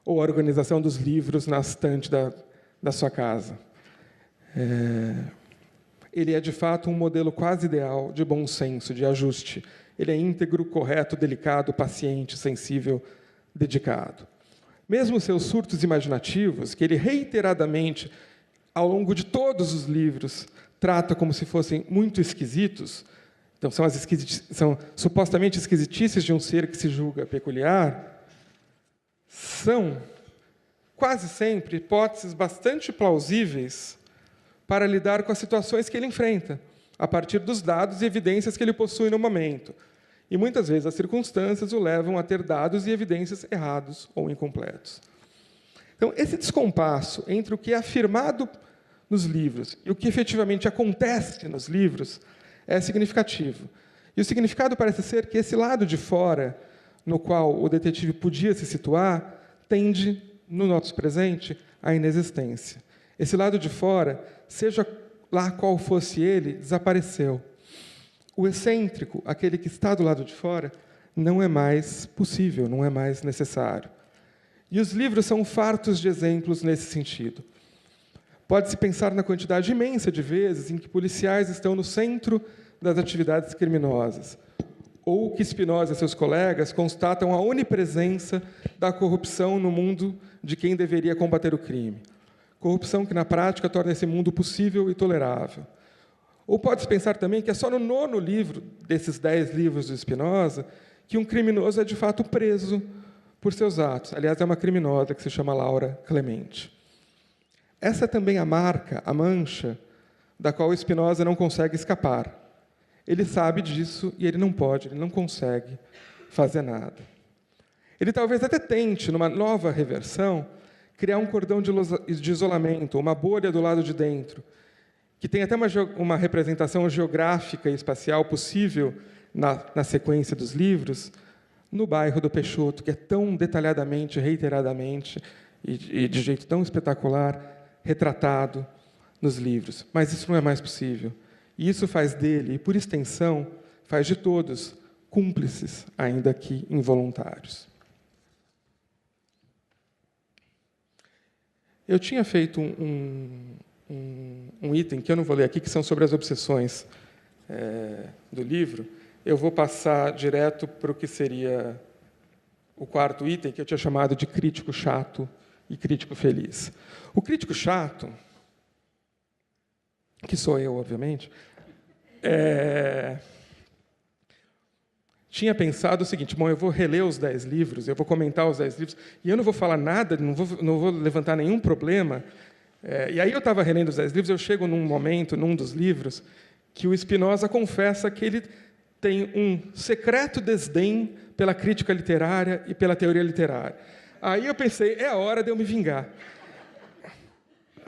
ou a organização dos livros na estante da sua casa. Ele é, de fato, um modelo quase ideal de bom senso, de ajuste. Ele é íntegro, correto, delicado, paciente, sensível, dedicado. Mesmo seus surtos imaginativos, que ele reiteradamente, ao longo de todos os livros, trata como se fossem muito esquisitos, então são supostamente esquisitices de um ser que se julga peculiar, são quase sempre hipóteses bastante plausíveis para lidar com as situações que ele enfrenta, a partir dos dados e evidências que ele possui no momento. E muitas vezes as circunstâncias o levam a ter dados e evidências errados ou incompletos. Então, esse descompasso entre o que é afirmado nos livros e o que efetivamente acontece nos livros é significativo. E o significado parece ser que esse lado de fora, no qual o detetive podia se situar, tende, no nosso presente, à inexistência. Esse lado de fora, seja lá qual fosse ele, desapareceu. O excêntrico, aquele que está do lado de fora, não é mais possível, não é mais necessário. E os livros são fartos de exemplos nesse sentido. Pode-se pensar na quantidade imensa de vezes em que policiais estão no centro das atividades criminosas, ou que Spinoza e seus colegas constatam a onipresença da corrupção no mundo de quem deveria combater o crime. Corrupção que, na prática, torna esse mundo possível e tolerável. Ou pode-se pensar também que é só no 9º livro desses 10 livros do Spinoza que um criminoso é, de fato, preso por seus atos. Aliás, é uma criminosa que se chama Laura Clemente. Essa é também a marca, a mancha, da qual Spinoza não consegue escapar. Ele sabe disso e ele não pode, ele não consegue fazer nada. Ele talvez até tente, numa nova reversão, criar um cordão de isolamento, uma bolha do lado de dentro, que tem até uma representação geográfica e espacial possível na sequência dos livros, no bairro do Peixoto, que é tão detalhadamente, reiteradamente e de jeito tão espetacular retratado nos livros. Mas isso não é mais possível. E isso faz dele, e por extensão, faz de todos, cúmplices, ainda que involuntários. Eu tinha feito um item, que eu não vou ler aqui, que são sobre as obsessões do livro. Eu vou passar direto para o que seria o 4º item, que eu tinha chamado de crítico chato e crítico feliz. O crítico chato, que sou eu, obviamente, tinha pensado o seguinte: bom, eu vou reler os 10 livros, eu vou comentar os 10 livros, e eu não vou falar nada, não vou levantar nenhum problema. E aí eu estava relendo os 10 livros, eu chego num momento, num dos livros, que o Spinoza confessa que ele tem um secreto desdém pela crítica literária e pela teoria literária. Aí eu pensei, é a hora de eu me vingar.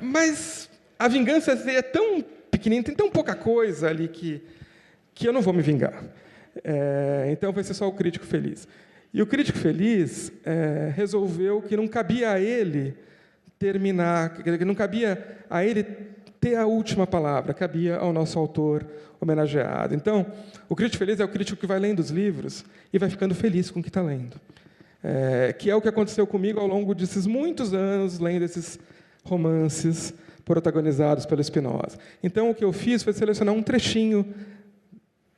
Mas a vingança é tão pequenina, tem tão pouca coisa ali que eu não vou me vingar. Então vai ser só o crítico feliz. E o crítico feliz resolveu que não cabia a ele terminar, que não cabia a ele ter a última palavra, cabia ao nosso autor homenageado. Então, o crítico feliz é o crítico que vai lendo os livros e vai ficando feliz com o que está lendo. Que é o que aconteceu comigo ao longo desses muitos anos, lendo esses romances protagonizados pelo Spinoza. Então, o que eu fiz foi selecionar um trechinho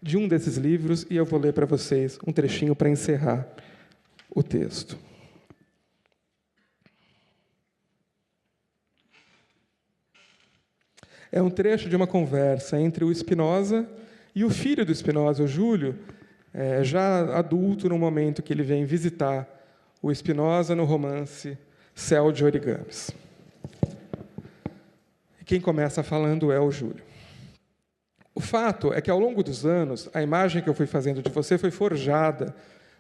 de um desses livros e eu vou ler para vocês um trechinho para encerrar o texto. É um trecho de uma conversa entre o Spinoza e o filho do Spinoza, o Júlio, já adulto, no momento que ele vem visitar o Spinoza no romance Céu de Origamis. E quem começa falando é o Júlio. O fato é que, ao longo dos anos, a imagem que eu fui fazendo de você foi forjada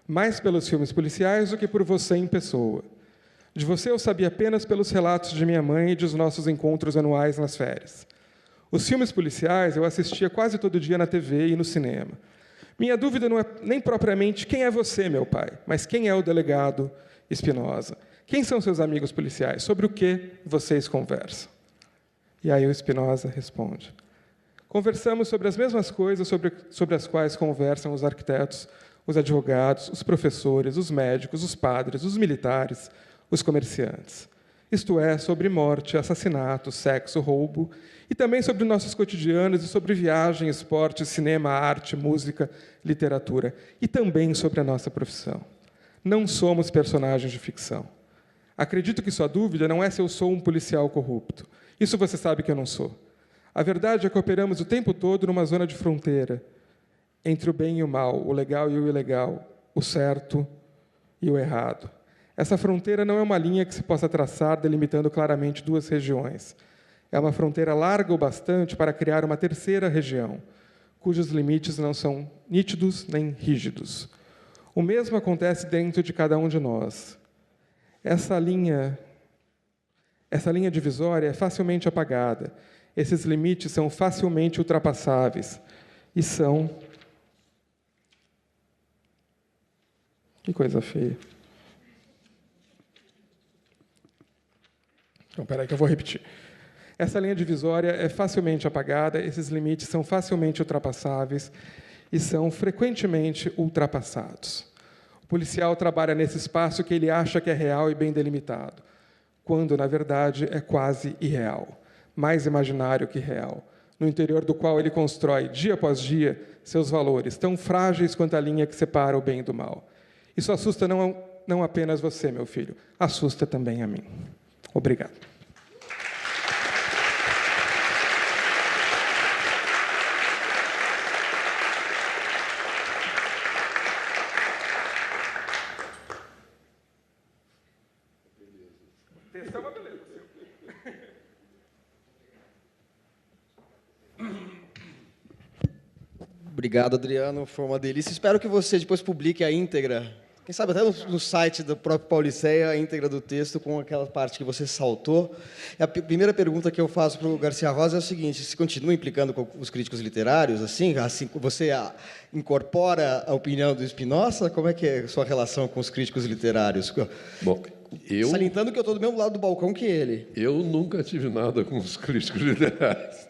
mais pelos filmes policiais do que por você em pessoa. De você eu sabia apenas pelos relatos de minha mãe e dos nossos encontros anuais nas férias. Os filmes policiais eu assistia quase todo dia na TV e no cinema. Minha dúvida não é nem propriamente quem é você, meu pai, mas quem é o delegado Spinoza. Quem são seus amigos policiais? Sobre o que vocês conversam? E aí o Spinoza responde: conversamos sobre as mesmas coisas sobre as quais conversam os arquitetos, os advogados, os professores, os médicos, os padres, os militares, os comerciantes. Isto é, sobre morte, assassinato, sexo, roubo, e também sobre nossos cotidianos e sobre viagem, esporte, cinema, arte, música, literatura, e também sobre a nossa profissão. Não somos personagens de ficção. Acredito que sua dúvida não é se eu sou um policial corrupto. Isso você sabe que eu não sou. A verdade é que operamos o tempo todo numa zona de fronteira entre o bem e o mal, o legal e o ilegal, o certo e o errado. Essa fronteira não é uma linha que se possa traçar delimitando claramente duas regiões. É uma fronteira larga o bastante para criar uma terceira região, cujos limites não são nítidos nem rígidos. O mesmo acontece dentro de cada um de nós. Essa linha divisória é facilmente apagada. Esses limites são facilmente ultrapassáveis e são... Que coisa feia. Então, espera aí que eu vou repetir. Essa linha divisória é facilmente apagada, esses limites são facilmente ultrapassáveis e são frequentemente ultrapassados. O policial trabalha nesse espaço que ele acha que é real e bem delimitado, quando, na verdade, é quase irreal, mais imaginário que real, no interior do qual ele constrói, dia após dia, seus valores, tão frágeis quanto a linha que separa o bem do mal. Isso assusta não apenas você, meu filho, assusta também a mim. Obrigado. Obrigado, Adriano. Foi uma delícia. Espero que você depois publique a íntegra, quem sabe até no site do próprio Pauliceia, a íntegra do texto com aquela parte que você saltou. A primeira pergunta que eu faço para o Garcia Rosa é o seguinte: se continua implicando com os críticos literários, assim você incorpora a opinião do Spinoza? Como é que é a sua relação com os críticos literários? Bom, salientando que eu estou do mesmo lado do balcão que ele. Eu nunca tive nada com os críticos literários.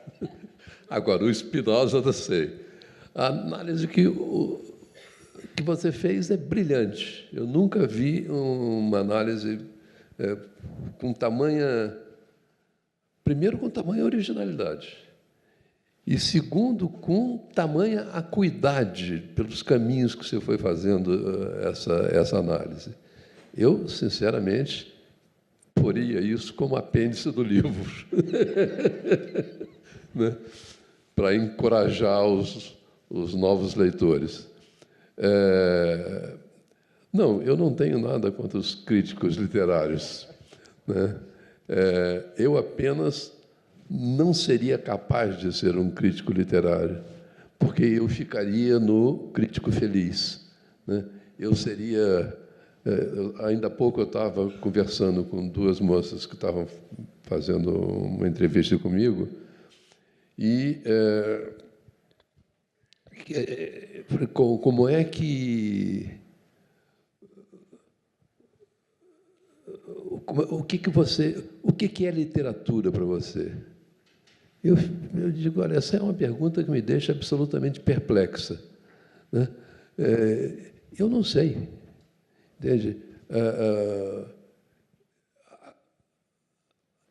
Agora, o Spinoza eu sei. A análise que você fez é brilhante. Eu nunca vi uma análise com tamanha... Primeiro, com tamanha originalidade. E, segundo, com tamanha acuidade pelos caminhos que você foi fazendo essa análise. Eu, sinceramente, poria isso como apêndice do livro. Né? Para encorajar os novos leitores. Não, eu não tenho nada contra os críticos literários, né? Eu apenas não seria capaz de ser um crítico literário, porque eu ficaria no crítico feliz, né? Eu seria... ainda há pouco eu estava conversando com duas moças que estavam fazendo uma entrevista comigo, e... como é que... O que é literatura para você? Eu digo, olha, essa é uma pergunta que me deixa absolutamente perplexa, né? Eu não sei, entende?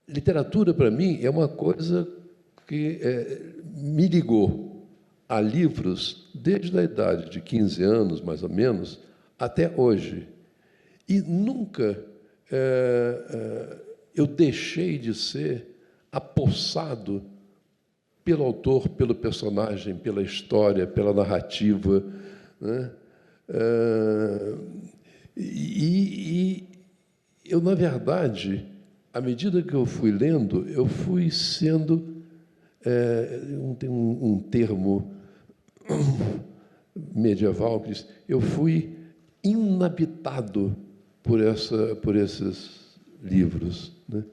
Literatura, para mim, é uma coisa que me ligou a livros desde a idade de 15 anos, mais ou menos, até hoje. E nunca eu deixei de ser apossado pelo autor, pelo personagem, pela história, pela narrativa, né? E eu, na verdade, à medida que eu fui lendo, eu fui sendo... tem um termo medieval que diz, eu fui inabitado por esses livros, né?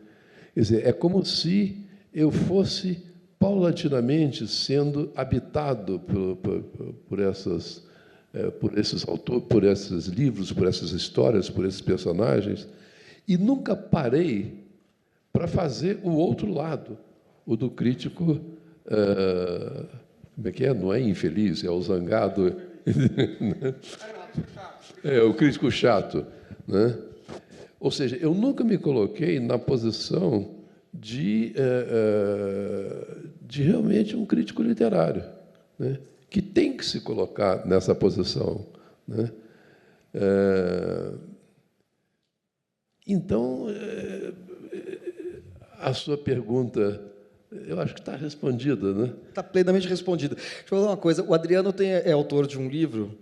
Quer dizer, é como se eu fosse paulatinamente sendo habitado por esses autores, por esses livros, por essas histórias, por esses personagens, e nunca parei para fazer o outro lado, o do crítico, como é que é? Não é infeliz, é o zangado, é o crítico chato, né? Ou seja, eu nunca me coloquei na posição de realmente um crítico literário, né? Que tem que se colocar nessa posição, né? Então, a sua pergunta, eu acho que está respondida, né? Está plenamente respondida. Deixa eu falar uma coisa. O Adriano é autor de um livro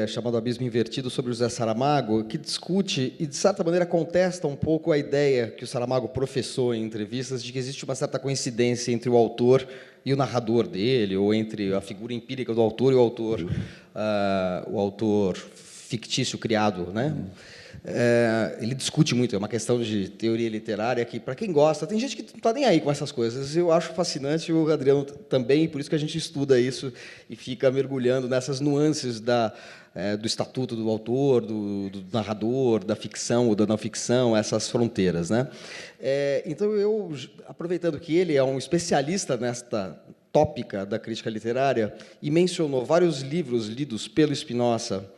chamado Abismo Invertido, sobre o José Saramago, que discute e, de certa maneira, contesta um pouco a ideia que o Saramago professou em entrevistas de que existe uma certa coincidência entre o autor e o narrador dele, ou entre a figura empírica do autor e o autor fictício criado, né? Ele discute muito, é uma questão de teoria literária que, para quem gosta, tem gente que não está nem aí com essas coisas. Eu acho fascinante, o Adriano também, por isso que a gente estuda isso e fica mergulhando nessas nuances do estatuto do autor, do narrador, da ficção ou da não ficção, essas fronteiras, né? Então, eu, aproveitando que ele é um especialista nesta tópica da crítica literária e mencionou vários livros lidos pelo Spinoza,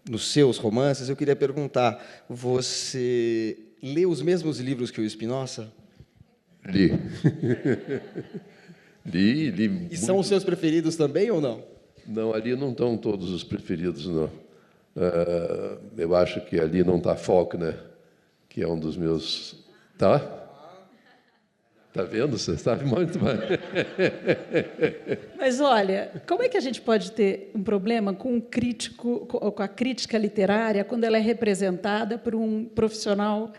nos seus romances, eu queria perguntar, você lê os mesmos livros que o Spinoza? Li. Li. E são os seus preferidos também ou não? Não, ali não estão todos os preferidos, não. Eu acho que ali não está Faulkner, que é um dos meus... Tá? Está vendo? Você sabe muito mais. Mas, olha, como é que a gente pode ter um problema com com a crítica literária quando ela é representada por um profissional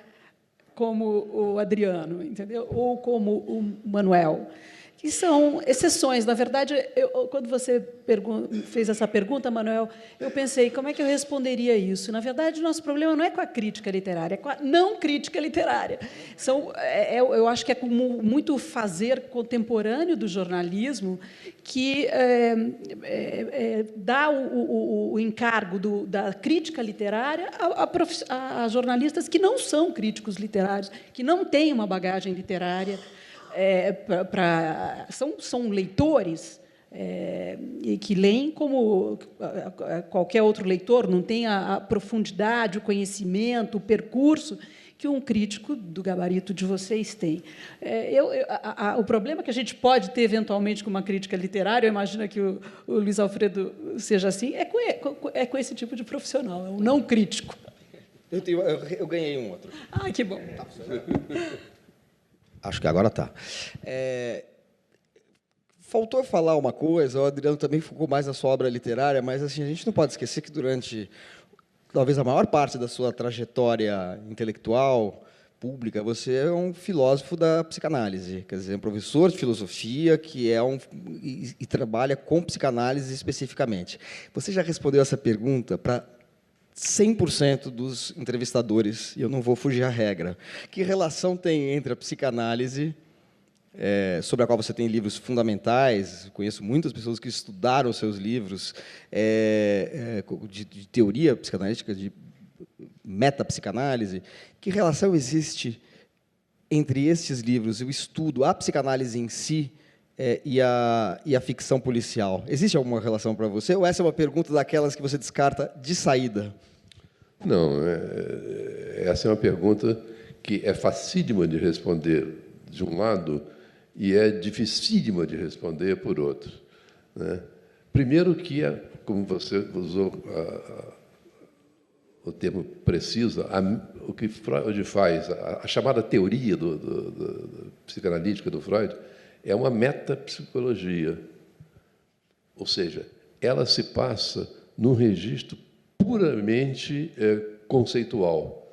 como o Adriano, entendeu? Ou como o Manuel, que são exceções. Na verdade, quando você fez essa pergunta, Manuel, eu pensei, como é que eu responderia isso? Na verdade, o nosso problema não é com a crítica literária, é com a não crítica literária. Eu acho que é com muito fazer contemporâneo do jornalismo que dá o encargo da crítica literária a jornalistas que não são críticos literários, que não têm uma bagagem literária, são leitores e que leem como qualquer outro leitor, não tem a profundidade, o conhecimento, o percurso que um crítico do gabarito de vocês tem. O problema que a gente pode ter, eventualmente, com uma crítica literária, eu imagino que o Luiz Alfredo seja assim, é com esse tipo de profissional, é um não crítico. Eu ganhei um outro. Ah, que bom. Acho que agora está. Faltou falar uma coisa, o Adriano também focou mais na sua obra literária, mas assim, a gente não pode esquecer que durante, talvez, a maior parte da sua trajetória intelectual, pública, você é um filósofo da psicanálise, quer dizer, um professor de filosofia que e trabalha com psicanálise especificamente. Você já respondeu essa pergunta para 100% dos entrevistadores, e eu não vou fugir à regra. Que relação tem entre a psicanálise, sobre a qual você tem livros fundamentais, conheço muitas pessoas que estudaram os seus livros de teoria psicanalítica, de metapsicanálise, que relação existe entre estes livros e o estudo, a psicanálise em si, e a ficção policial? Existe alguma relação para você? Ou essa é uma pergunta daquelas que você descarta de saída? Não, essa é uma pergunta que é facílima de responder de um lado e é dificílima de responder por outro, né? Primeiro que, como você usou o termo preciso, o que Freud faz, a chamada teoria psicanalítica do Freud, é uma metapsicologia. Ou seja, ela se passa num registro puramente conceitual.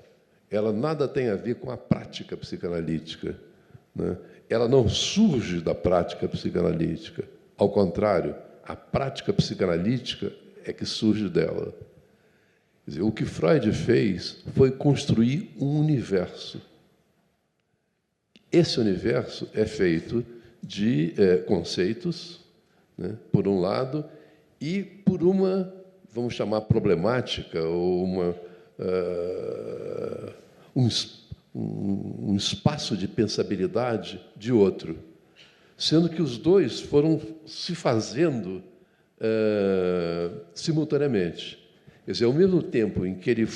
Ela nada tem a ver com a prática psicanalítica, né? Ela não surge da prática psicanalítica. Ao contrário, a prática psicanalítica é que surge dela. Quer dizer, o que Freud fez foi construir um universo. Esse universo é feito de conceitos, né, por um lado, e por uma, vamos chamar, problemática, ou um espaço de pensabilidade de outro, sendo que os dois foram se fazendo simultaneamente. Quer dizer, ao mesmo tempo em que ele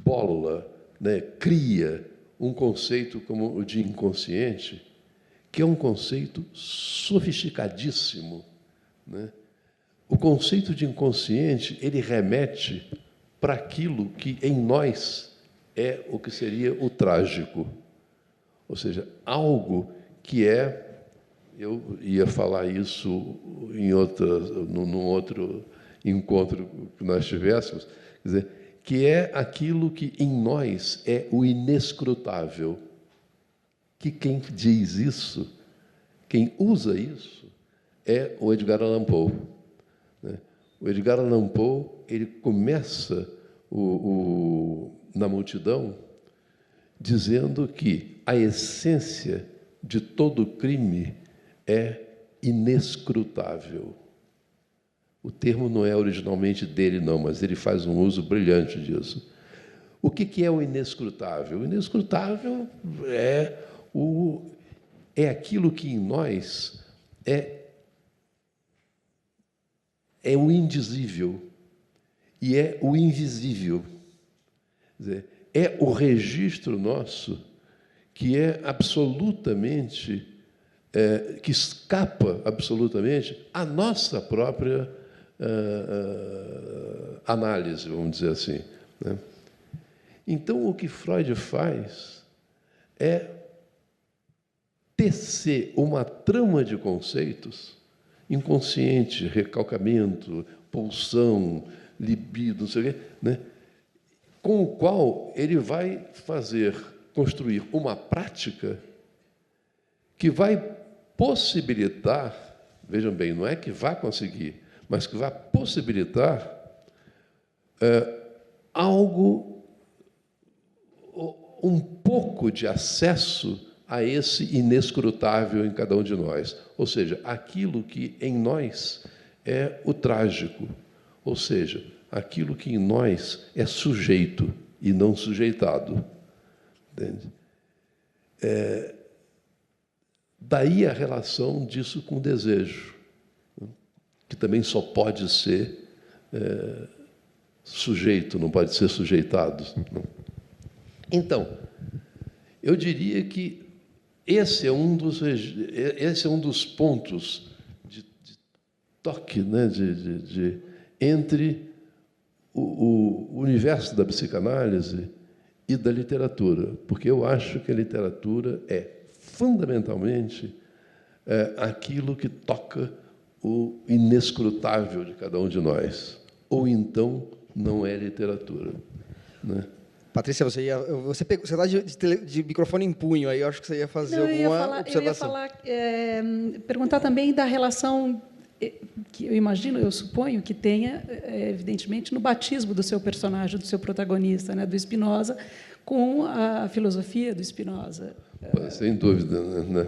bola, né, cria um conceito como o de inconsciente, que é um conceito sofisticadíssimo, né? O conceito de inconsciente, ele remete para aquilo que em nós é o que seria o trágico. Ou seja, algo que é, eu ia falar isso num outro encontro que nós tivéssemos, quer dizer, que é aquilo que em nós é o inescrutável. Que quem diz isso, quem usa isso, é o Edgar Allan Poe. O Edgar Allan Poe, ele começa na multidão dizendo que a essência de todo crime é inescrutável. O termo não é originalmente dele, não, mas ele faz um uso brilhante disso. O que é o inescrutável? O inescrutável é aquilo que em nós é o indizível e é o invisível. Quer dizer, é o registro nosso que é absolutamente, que escapa absolutamente à nossa própria análise, vamos dizer assim, né? Então, o que Freud faz é tecer uma trama de conceitos, inconsciente, recalcamento, pulsão, libido, não sei o quê, né? Com o qual ele vai construir uma prática que vai possibilitar, vejam bem, não é que vai conseguir, mas que vai possibilitar algo, um pouco de acesso a esse inescrutável em cada um de nós. Ou seja, aquilo que em nós é o trágico. Ou seja, aquilo que em nós é sujeito e não sujeitado. Entende? Daí a relação disso com o desejo, que também só pode ser sujeito, não pode ser sujeitado. Então, eu diria que esse é um dos pontos de toque, né, entre o universo da psicanálise e da literatura, porque eu acho que a literatura é, fundamentalmente, aquilo que toca o inescrutável de cada um de nós. Ou então não é literatura, né? Patrícia, você está de microfone em punho, aí eu acho que você ia fazer alguma observação. Perguntar também da relação que eu imagino, eu suponho que tenha, evidentemente, no batismo do seu personagem, do seu protagonista, né, do Spinoza, com a filosofia do Spinoza. Sem dúvida, né?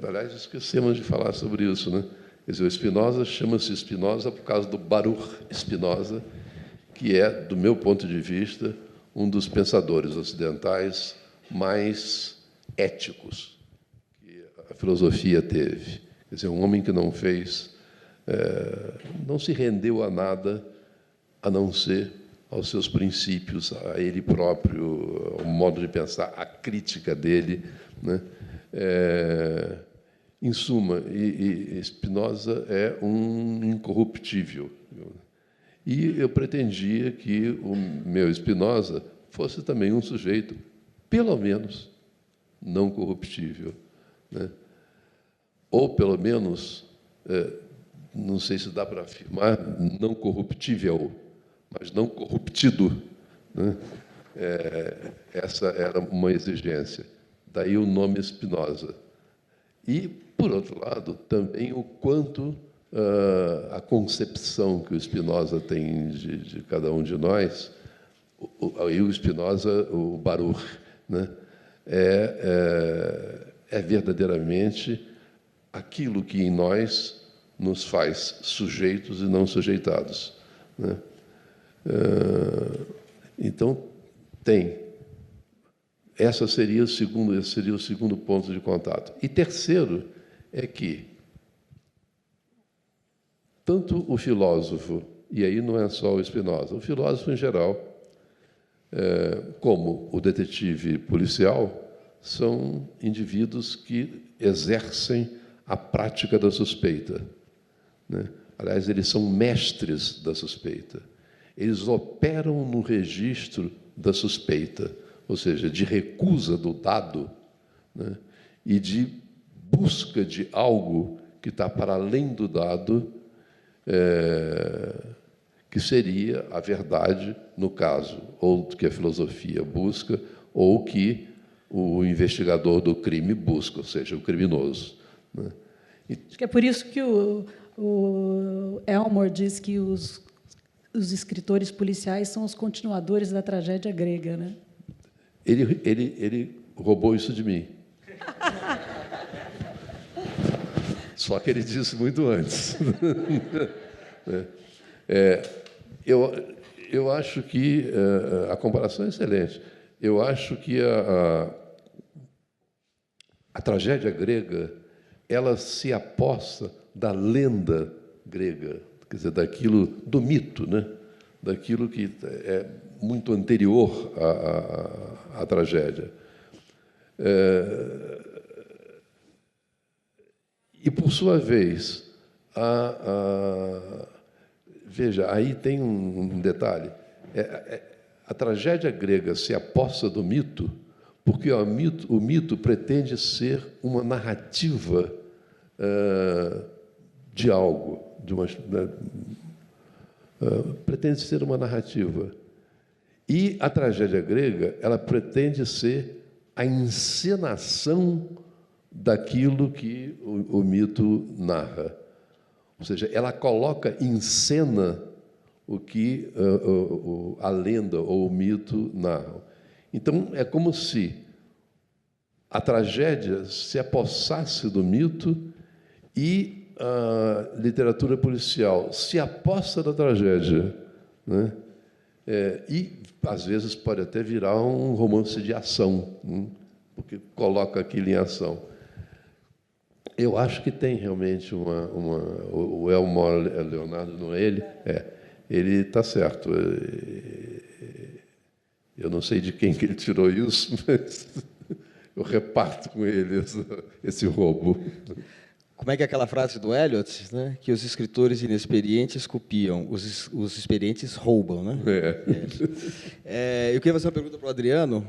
Aliás, esquecemos de falar sobre isso, né? Quer dizer, o Spinoza chama-se Spinoza por causa do Baruch Spinoza, que é, do meu ponto de vista, um dos pensadores ocidentais mais éticos que a filosofia teve. Quer dizer, um homem que não se rendeu a nada a não ser aos seus princípios, a ele próprio, ao modo de pensar, a crítica dele, né? Em suma, Spinoza é um incorruptível. E eu pretendia que o meu Spinoza fosse também um sujeito, pelo menos, não corruptível, né? Ou, pelo menos, não sei se dá para afirmar, não corruptível, mas não corruptido, né? Essa era uma exigência. Daí o nome Spinoza. E, por outro lado, também o quanto a concepção que o Spinoza tem de cada um de nós, e o Spinoza, o Baruch, né? É verdadeiramente aquilo que em nós nos faz sujeitos e não sujeitados, né? Então, esse seria o segundo ponto de contato. E terceiro é que tanto o filósofo, e aí não é só o Spinoza, o filósofo em geral, como o detetive policial, são indivíduos que exercem a prática da suspeita, né? Aliás, eles são mestres da suspeita. Eles operam no registro da suspeita, ou seja, de recusa do dado, né? E de busca de algo que está para além do dado, que seria a verdade, no caso, ou que a filosofia busca, ou que o investigador do crime busca, ou seja, o criminoso, né? Acho que é por isso que o Elmore diz que os escritores policiais são os continuadores da tragédia grega, né? Ele roubou isso de mim. Só que ele disse muito antes. Eu acho que a comparação é excelente. Eu acho que a tragédia grega, ela se aposta da lenda grega, quer dizer, daquilo do mito, né? Daquilo que é muito anterior à tragédia. E, por sua vez, veja, aí tem um detalhe. A tragédia grega se aposta do mito porque o mito pretende ser uma narrativa de algo, pretende ser uma narrativa. E a tragédia grega, ela pretende ser a encenação daquilo que o mito narra. Ou seja, ela coloca em cena o que a lenda ou o mito narram. Então, é como se a tragédia se apossasse do mito e a literatura policial se aposta da tragédia, né? E, às vezes, pode até virar um romance de ação, porque coloca aquilo em ação. Eu acho que tem realmente o Elmore Leonardo, não é ele? Ele está certo. Eu não sei de quem que ele tirou isso, mas eu reparto com ele esse roubo. Como é que é aquela frase do Eliot, né? Que os escritores inexperientes copiam, os experientes roubam, né? Eu queria fazer uma pergunta para o Adriano,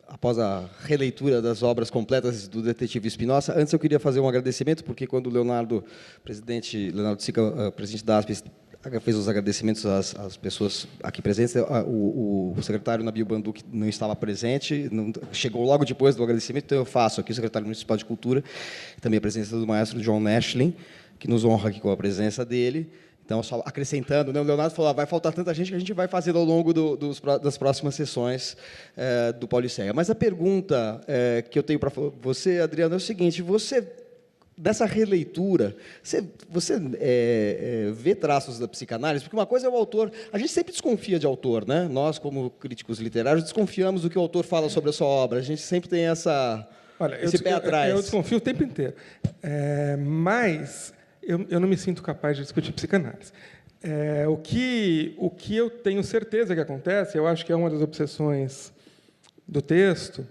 após a releitura das obras completas do detetive Spinoza. Antes, eu queria fazer um agradecimento, porque quando o presidente Leonardo Sica, presidente da ASP, fez os agradecimentos às pessoas aqui presentes, o secretário Nabil Banduque não estava presente, chegou logo depois do agradecimento, então eu faço aqui o secretário municipal de Cultura, também a presença do maestro John Nashlin, que nos honra aqui com a presença dele. Então, só acrescentando, né, o Leonardo falou, vai faltar tanta gente que a gente vai fazer ao longo das próximas sessões do Pauliceia. Mas a pergunta que eu tenho para você, Adriano, é o seguinte: dessa releitura, você vê traços da psicanálise? Porque uma coisa é o autor... A gente sempre desconfia de autor, né? Nós, como críticos literários, desconfiamos do que o autor fala sobre a sua obra. A gente sempre tem esse pé atrás. Eu desconfio o tempo inteiro. Mas eu não me sinto capaz de discutir psicanálise. O que eu tenho certeza que acontece, eu acho que é uma das obsessões do texto,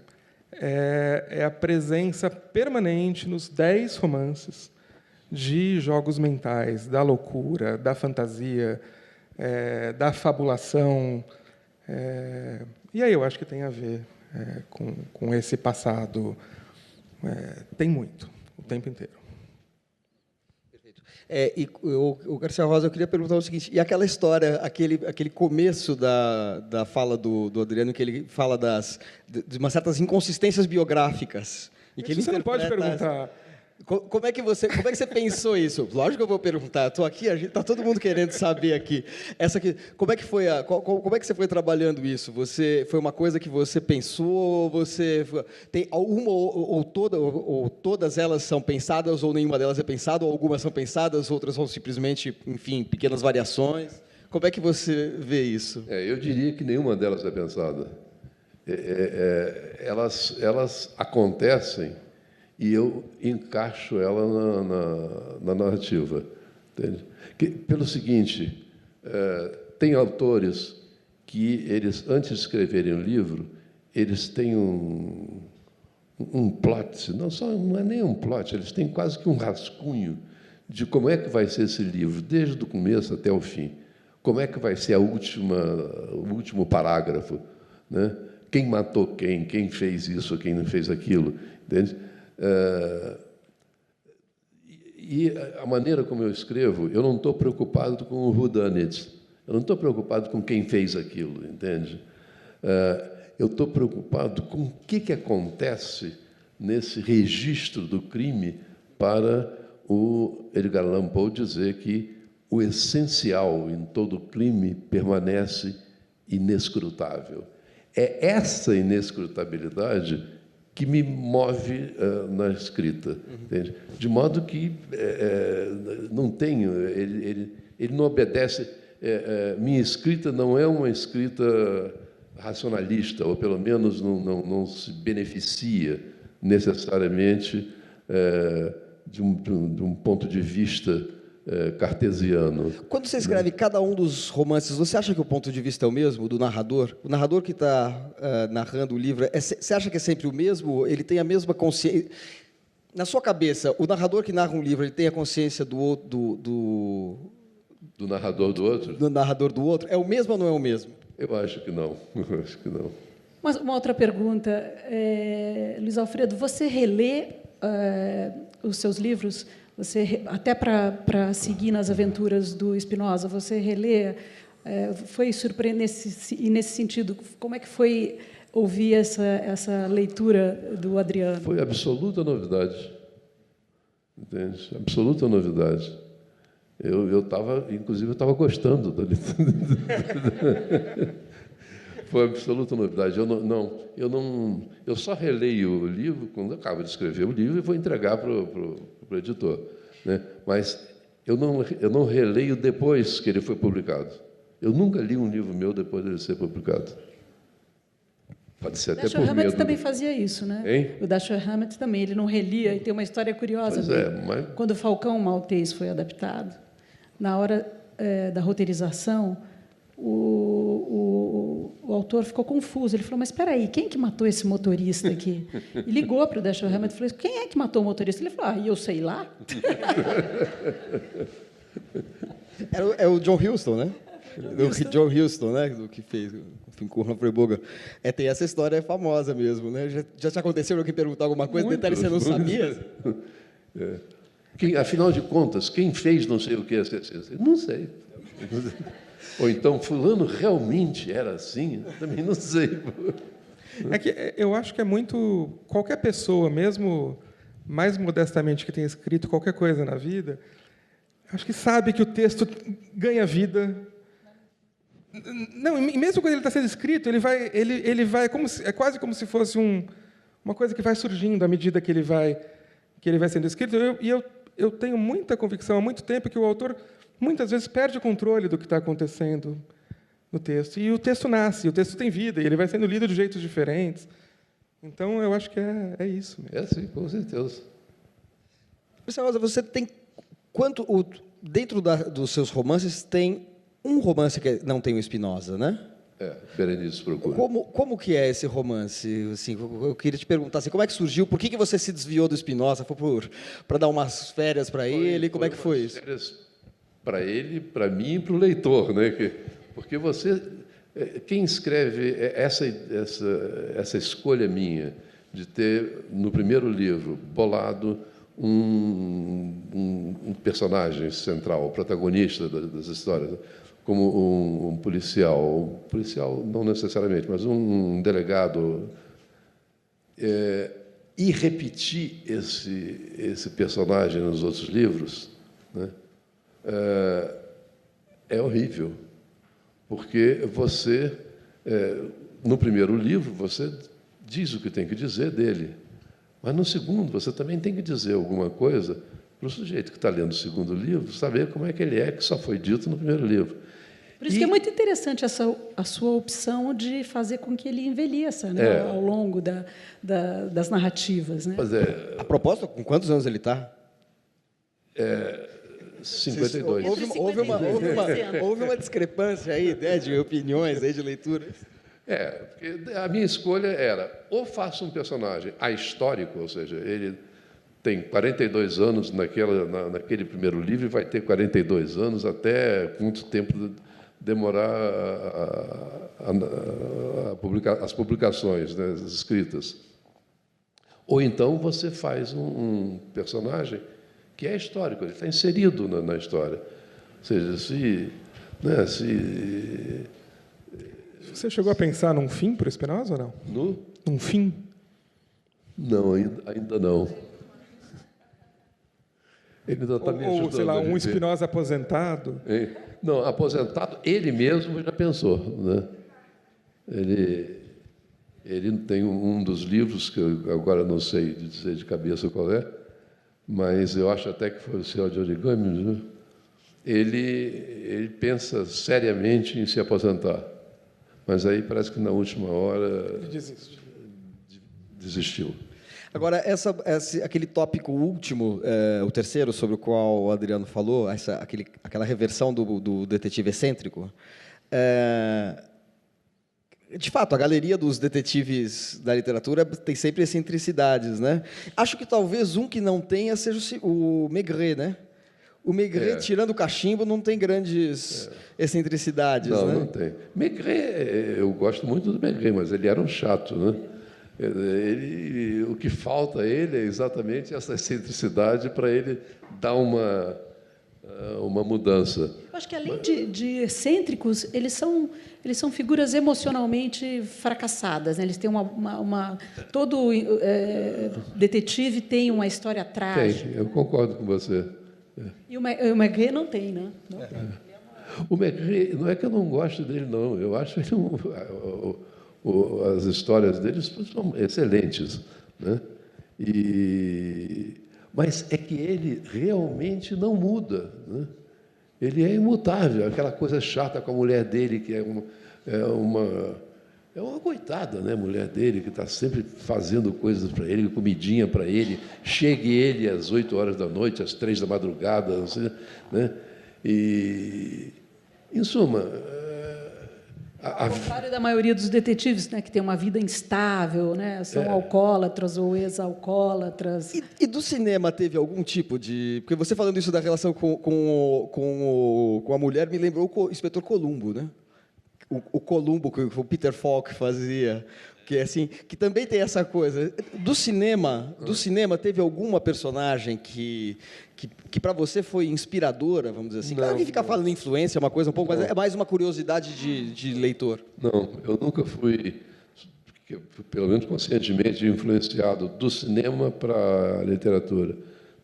é a presença permanente nos 10 romances de jogos mentais, da loucura, da fantasia, da fabulação. E aí eu acho que tem a ver com esse passado. Tem muito, o tempo inteiro. Perfeito. O Garcia Rosa, eu queria perguntar o seguinte, e aquela história, aquele começo da fala do Adriano, que ele fala de umas certas inconsistências biográficas. E que ele você não pode perguntar. Como é que você pensou isso? Lógico que eu vou perguntar. Estou aqui, está todo mundo querendo saber aqui. Como é que você foi trabalhando isso? Foi uma coisa que você pensou? Ou você tem alguma ou todas elas são pensadas ou nenhuma delas é pensada? Ou algumas são pensadas, outras são simplesmente, enfim, pequenas variações? Como é que você vê isso? Eu diria que nenhuma delas é pensada. Elas acontecem e eu encaixo ela na narrativa. Entende? Pelo seguinte, tem autores que, antes de escreverem o livro, eles têm um plot, não é nem um plot, eles têm quase que um rascunho de como é que vai ser esse livro, desde o começo até o fim. Como é que vai ser o último parágrafo, né? Quem matou quem fez isso, quem não fez aquilo, entende? E a maneira como eu escrevo, eu não estou preocupado com o whodunit, eu não estou preocupado com quem fez aquilo, entende? Eu estou preocupado com o que acontece nesse registro do crime para o Edgar Allan Poe dizer que o essencial em todo crime permanece inescrutável. É essa inescrutabilidade que me move na escrita, entende? De modo que não tenho, ele não obedece. Minha escrita não é uma escrita racionalista, ou pelo menos não se beneficia necessariamente de um ponto de vista cartesiano. Quando você escreve cada um dos romances, você acha que o ponto de vista é o mesmo, do narrador? O narrador que está narrando o livro, você acha que é sempre o mesmo? Ele tem a mesma consciência? Na sua cabeça, o narrador que narra um livro, ele tem a consciência do narrador do outro? Do narrador do outro? É o mesmo ou não é o mesmo? Eu acho que não. Eu acho que não. Mas uma outra pergunta, Luiz Alfredo, você relê os seus livros? Até para seguir nas aventuras do Spinoza, você relê? Foi surpreendente? E, nesse sentido, como é que foi ouvir essa leitura do Adriano? Foi absoluta novidade. Entende? Absoluta novidade. Inclusive, eu estava gostando da leitura. Foi absoluta novidade. Eu só releio o livro quando eu acabo de escrever o livro e vou entregar para o editor, né? Mas eu não releio depois que ele foi publicado. Eu nunca li um livro meu depois dele ser publicado. Pode ser até por medo. O Dashiell Hammett também fazia isso, né? Hein? O Dashiell Hammett também, ele não relia, e tem uma história curiosa. Mas... Quando o Falcão Maltês foi adaptado, na hora da roteirização, o autor ficou confuso. Ele falou, mas espera aí, quem que matou esse motorista aqui? E ligou para o Dashiell Hammett e falou, quem é que matou o motorista? Ele falou, eu sei lá. É o John Huston, né? O John Huston, né? Do que fez com Humphrey Bogart. Tem essa história famosa mesmo, né? Já te aconteceu alguém perguntar alguma coisa, detalhe você não sabia? Afinal de contas, quem fez não sei o que? Não sei. Ou então, fulano realmente era assim? Também não sei. Eu acho que é muito... Qualquer pessoa, mesmo mais modestamente que tenha escrito qualquer coisa na vida, acho que sabe que o texto ganha vida. Não, e mesmo quando ele está sendo escrito, ele vai é quase como se fosse uma coisa que vai surgindo à medida que ele vai sendo escrito. Eu tenho muita convicção há muito tempo que o autor muitas vezes perde o controle do que está acontecendo no texto. E o texto nasce, o texto tem vida, e ele vai sendo lido de jeitos diferentes. Então, eu acho que é isso mesmo. Sim, com certeza. Professor Rosa, você tem dentro dos seus romances, tem um romance que não tem o Spinoza, né? Berenice procura. Como que é esse romance? Assim, eu queria te perguntar, assim, como é que surgiu? Por que você se desviou do Spinoza? Foi para dar umas férias para ele? Como é que foi isso? Férias para ele, para mim e para o leitor, né? Porque quem escreve essa escolha minha de ter, no primeiro livro, bolado um personagem central, o protagonista das histórias, como um policial não necessariamente, mas um delegado, e repetir esse personagem nos outros livros, né, é horrível, porque você, no primeiro livro, você diz o que tem que dizer dele, mas no segundo você também tem que dizer alguma coisa para o sujeito que está lendo o segundo livro saber como é que só foi dito no primeiro livro. Por isso que é muito interessante a sua opção de fazer com que ele envelheça, né, ao longo das narrativas. Né? Mas A propósito, com quantos anos ele está? 52. Houve uma discrepância aí, né, de opiniões, aí, de leituras. Porque a minha escolha era, ou faço um personagem ahistórico, ou seja, ele tem 42 anos naquele primeiro livro e vai ter 42 anos até quanto tempo demorar as publicações, né, as escritas. Ou então você faz um personagem que é histórico, ele está inserido na história. Ou seja, Você chegou a pensar num fim para o Spinoza ou não? Num fim? Não, ainda não. Ele ainda está me ajudando. Ou, sei lá, um Spinoza aposentado? Não, aposentado, ele mesmo já pensou. Né? Ele tem um dos livros, que eu agora não sei dizer de cabeça qual é, mas eu acho até que foi o Céu de Origami, né? Ele pensa seriamente em se aposentar. Mas aí parece que na última hora desistiu. Agora, aquele tópico último, o terceiro, sobre o qual o Adriano falou, aquela reversão do detetive excêntrico, de fato, a galeria dos detetives da literatura tem sempre excentricidades, né? Acho que talvez um que não tenha seja o Maigret, né? O Maigret, tirando o cachimbo, não tem grandes excentricidades, não, né? Não tem. Maigret, eu gosto muito do Maigret, mas ele era um chato, né? O que falta a ele é exatamente essa excentricidade para ele dar uma mudança. Eu acho que, além de excêntricos, eles são figuras emocionalmente fracassadas. Né? Eles têm todo detetive tem uma história trágica. Tem, eu concordo com você. E o Maigret não tem, né? Não tem. O Maigret, não é que eu não gosto dele, não. Eu acho ele as histórias dele são excelentes, né? Mas é que ele realmente não muda, né? Ele é imutável, aquela coisa chata com a mulher dele, que é uma coitada, né? A mulher dele, que está sempre fazendo coisas para ele, comidinha para ele, chegue ele às 8 horas da noite, às 3 da madrugada, não sei, né? Em suma, ao contrário da maioria dos detetives, né, que tem uma vida instável, né, são alcoólatras ou ex-alcoólatras. E do cinema teve algum tipo de... Porque você falando isso da relação com a mulher me lembrou o Inspetor Columbo, né? O Columbo, que o Peter Falk fazia, que assim, que também tem essa coisa. Do cinema teve alguma personagem que para você foi inspiradora, vamos dizer assim? Claro que ficar falando influência é uma coisa um pouco, mas é mais uma curiosidade de leitor. Não, eu nunca fui, pelo menos conscientemente, influenciado do cinema para a literatura,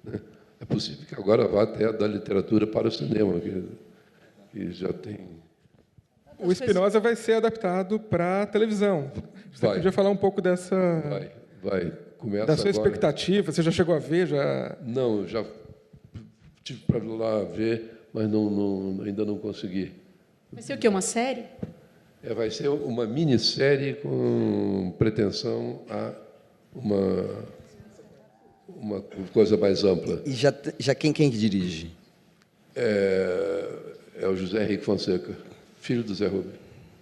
né? É possível que agora vá até da literatura para o cinema, que já tem... O Spinoza vai ser adaptado para a televisão. Você podia falar um pouco dessa... Vai. Começa da sua agora. Expectativa. Você já chegou a ver? Não, já tive para ir lá ver, mas ainda não consegui. Vai ser o quê? Uma série? Vai ser uma minissérie com pretensão a uma coisa mais ampla. E já quem que dirige? É o José Henrique Fonseca, filho do Zé Rubem.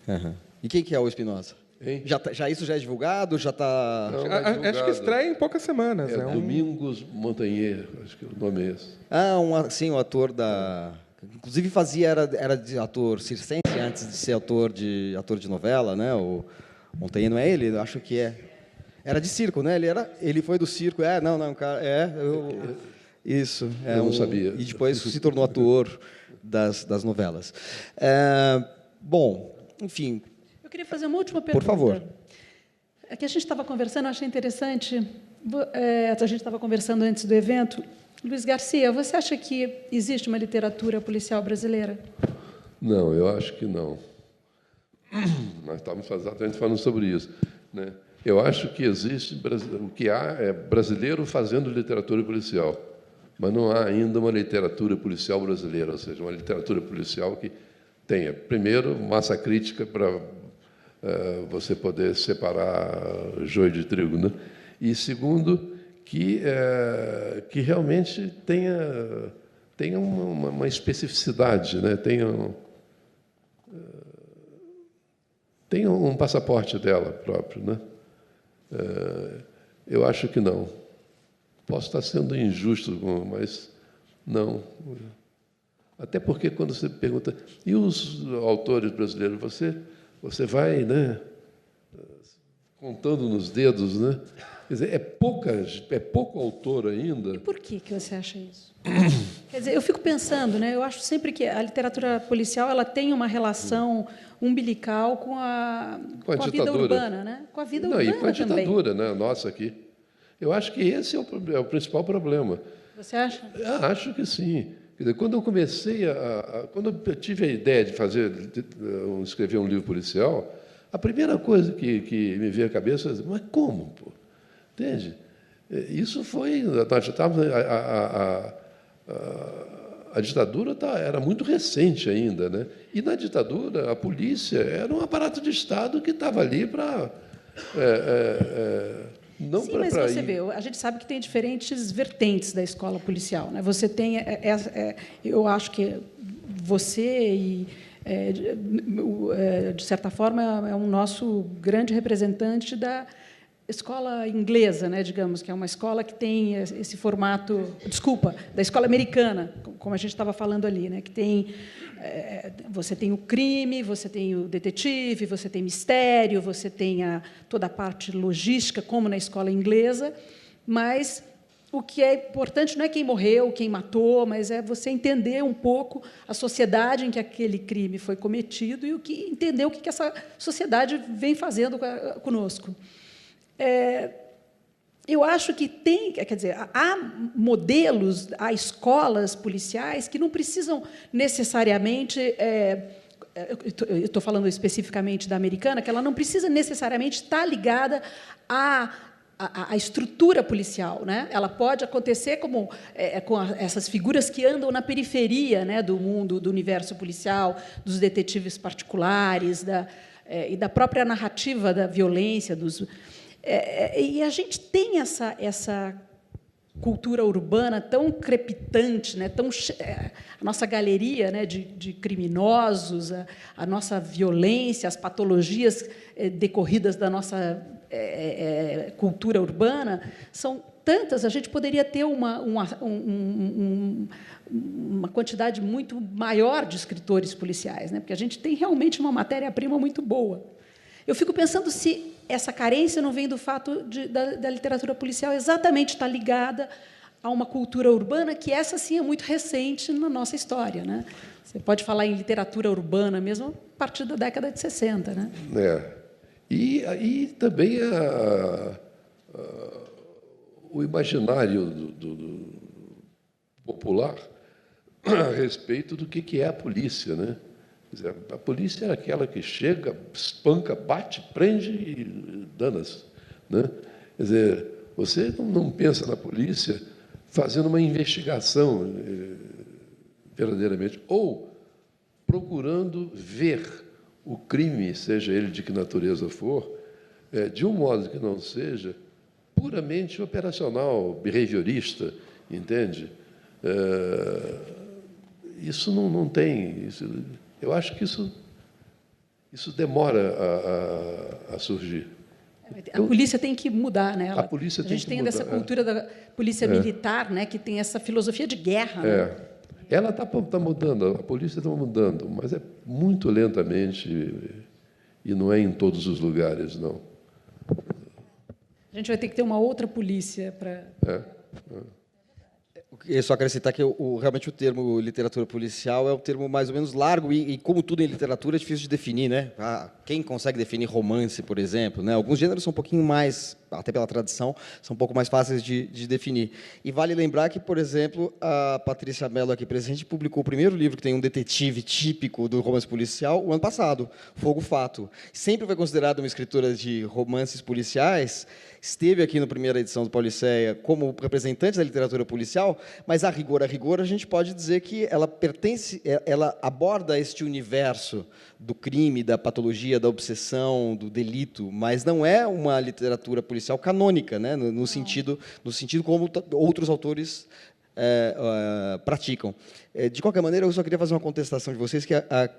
Uhum. E quem que é o Spinoza? Isso já é divulgado? Já está... Acho que estreia em poucas semanas. Domingos Montagnier, acho que o nome é esse. O ator da... Inclusive era de ator circense antes de ser ator de novela, né? O Montagnier não é ele? Eu acho que é. Era de circo, né? Ele foi do circo. Cara, isso. Eu não sabia. E depois se tornou ator das novelas. Bom, enfim. Eu queria fazer uma última pergunta. Por favor. É que a gente estava conversando, eu achei interessante. A gente estava conversando antes do evento. Luiz Garcia, você acha que existe uma literatura policial brasileira? Não, eu acho que não. Nós estávamos exatamente falando sobre isso, né? Eu acho que existe, o que há é brasileiro fazendo literatura policial, mas não há ainda uma literatura policial brasileira, ou seja, uma literatura policial que tenha, primeiro, massa crítica para você poder separar joio de trigo, né? E, segundo, que realmente tenha uma especificidade, né? Tenha um passaporte dela próprio, né? Eu acho que não. Posso estar sendo injusto, mas não. Até porque, quando você pergunta, e os autores brasileiros, você vai, né, contando nos dedos, né? Quer dizer, é pouco autor ainda. E por que você acha isso? Quer dizer, eu fico pensando, né? Eu acho sempre que a literatura policial ela tem uma relação umbilical com a vida urbana, né? Com a vida urbana também. E com a ditadura, né? Nossa aqui. Eu acho que esse é o principal problema. Você acha? Acho que sim. Quer dizer, quando eu comecei quando eu tive a ideia de escrever um livro policial, a primeira coisa que me veio à cabeça é: mas como, pô? Entende? Isso foi... Nós já estávamos... A ditadura era muito recente ainda, né? E, na ditadura, a polícia era um aparato de Estado que estava ali para... Sim, mas você vê, a gente sabe que tem diferentes vertentes da escola policial, né? Você tem... eu acho que você de certa forma, é um nosso grande representante da escola inglesa, né, digamos, que é uma escola que tem esse formato, da escola americana, como a gente estava falando ali, né, que tem você tem o crime, você tem o detetive, você tem mistério, você tem toda a parte logística, como na escola inglesa, mas o que é importante não é quem morreu, quem matou, mas é você entender um pouco a sociedade em que aquele crime foi cometido e entender o que essa sociedade vem fazendo conosco. Eu acho que há modelos, há escolas policiais que não precisam necessariamente, eu estou falando especificamente da americana, que ela não precisa necessariamente estar ligada à estrutura policial, né? Ela pode acontecer com essas figuras que andam na periferia, né, do mundo, do universo policial, dos detetives particulares, e da própria narrativa da violência, e a gente tem essa cultura urbana tão crepitante, né, a nossa galeria, né, de criminosos, a nossa violência, as patologias decorridas da nossa cultura urbana são tantas. A gente poderia ter uma quantidade muito maior de escritores policiais, né, porque a gente tem realmente uma matéria-prima muito boa. Eu fico pensando se essa carência não vem do fato da literatura policial exatamente estar ligada a uma cultura urbana que, essa sim, é muito recente na nossa história, né? Você pode falar em literatura urbana mesmo a partir da década de 60. Né? E também o imaginário do popular a respeito do que é a polícia, né? Quer dizer, a polícia é aquela que chega, espanca, bate, prende e dana-se, né? Quer dizer, você não pensa na polícia fazendo uma investigação verdadeiramente, ou procurando ver o crime, seja ele de que natureza for, de um modo que não seja puramente operacional, behaviorista, entende? Isso não tem... Eu acho que isso demora a surgir. A polícia tem que mudar, né? A polícia tem que gente tem mudar, essa cultura da polícia militar, né, que tem essa filosofia de guerra. Né? Ela está mudando, a polícia está mudando, mas é muito lentamente e não é em todos os lugares, não. A A gente vai ter que ter uma outra polícia para... Eu só acrescentar que realmente o termo literatura policial é um termo mais ou menos largo e como tudo em literatura, é difícil de definir, né? Quem consegue definir romance, por exemplo, né? Alguns gêneros são um pouquinho mais, até pela tradição, são um pouco mais fáceis de definir. E vale lembrar que, por exemplo, a Patrícia Mello, aqui presente, publicou o primeiro livro que tem um detetive típico do romance policial o ano passado, Fogo Fato. Sempre foi considerada uma escritora de romances policiais, esteve aqui na primeira edição do Pauliceia como representante da literatura policial, mas, a rigor, a gente pode dizer que ela aborda este universo do crime, da patologia, da obsessão, do delito, mas não é uma literatura policial canônica, né? no sentido como outros autores praticam. De qualquer maneira, eu só queria fazer uma contestação de vocês, que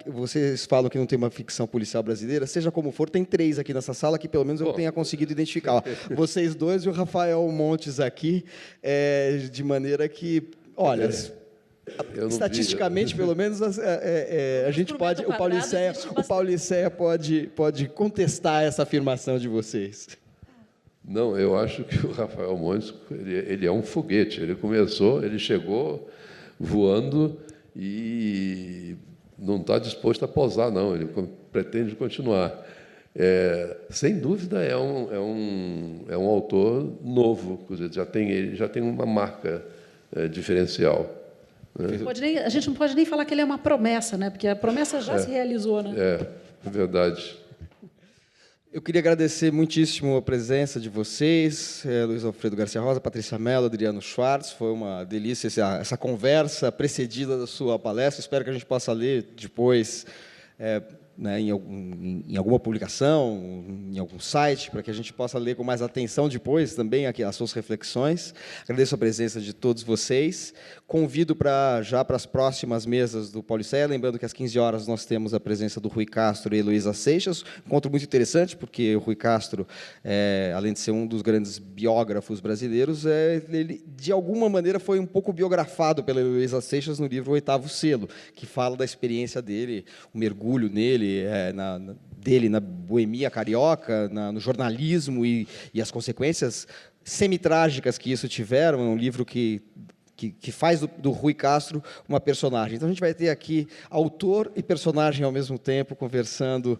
vocês falam que não tem uma ficção policial brasileira, seja como for, tem 3 aqui nessa sala que, pelo menos, eu tenha conseguido identificar. Vocês 2 e o Rafael Montes aqui, de maneira que, olha... Estatisticamente, pelo menos, a gente pode, o Pauliceia pode contestar essa afirmação de vocês. Não, eu acho que o Rafael Montes ele é um foguete. Ele chegou voando e não está disposto a pousar, não. Ele pretende continuar. Sem dúvida, é um autor novo, quer dizer, ele já tem uma marca diferencial. A gente não pode nem falar que ele é uma promessa, né? Porque a promessa já se realizou, né? É verdade. Eu queria agradecer muitíssimo a presença de vocês, Luiz Alfredo Garcia Rosa, Patrícia Mello, Adriano Schwartz. Foi uma delícia essa conversa precedida da sua palestra. Espero que a gente possa ler depois, né, em alguma publicação, em algum site, para que a gente possa ler com mais atenção depois também aqui as suas reflexões. Agradeço a presença de todos vocês. Convido já para as próximas mesas do Pauliceia, lembrando que às 15 horas nós temos a presença do Rui Castro e Heloísa Seixas, encontro muito interessante, porque o Rui Castro, além de ser um dos grandes biógrafos brasileiros, ele, de alguma maneira, foi um pouco biografado pela Heloísa Seixas no livro O Oitavo Selo, que fala da experiência dele, o mergulho nele, na boemia carioca, no jornalismo e as consequências semitrágicas que isso tiveram. É um livro que faz do Rui Castro uma personagem. Então, a gente vai ter aqui autor e personagem ao mesmo tempo, conversando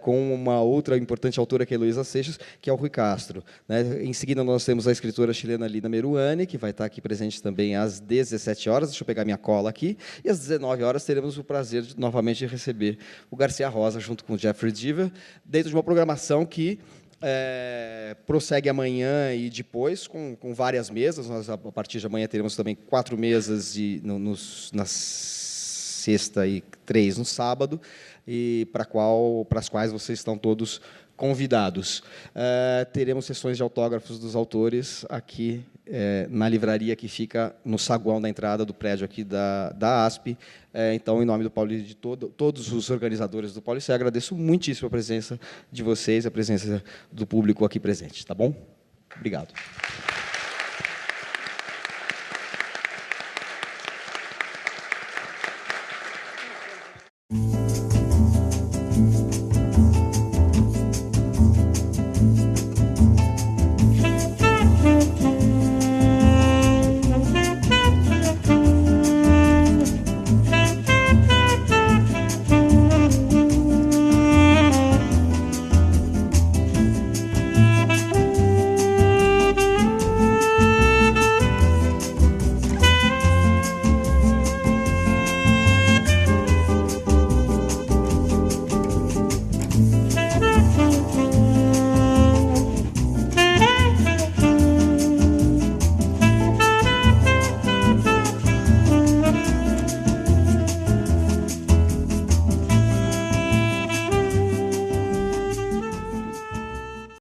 com uma outra importante autora, que é a Heloísa Seixas, que é o Rui Castro. Né? Em seguida, nós temos a escritora chilena Lina Meruane, que vai estar aqui presente também às 17 horas. Deixa eu pegar minha cola aqui. E às 19 horas teremos o prazer, novamente, de receber o Garcia Rosa, junto com o Jeffrey Deaver, dentro de uma programação que prossegue amanhã e depois, com várias mesas. Nós, a partir de amanhã, teremos também 4 mesas na sexta e 3 no sábado, e para as quais vocês estão todos convidados. Teremos sessões de autógrafos dos autores aqui na livraria que fica no saguão da entrada do prédio aqui da ASP. Então, em nome de todos os organizadores do Pauliceia, agradeço muitíssimo a presença de vocês, a presença do público aqui presente. Tá bom? Obrigado.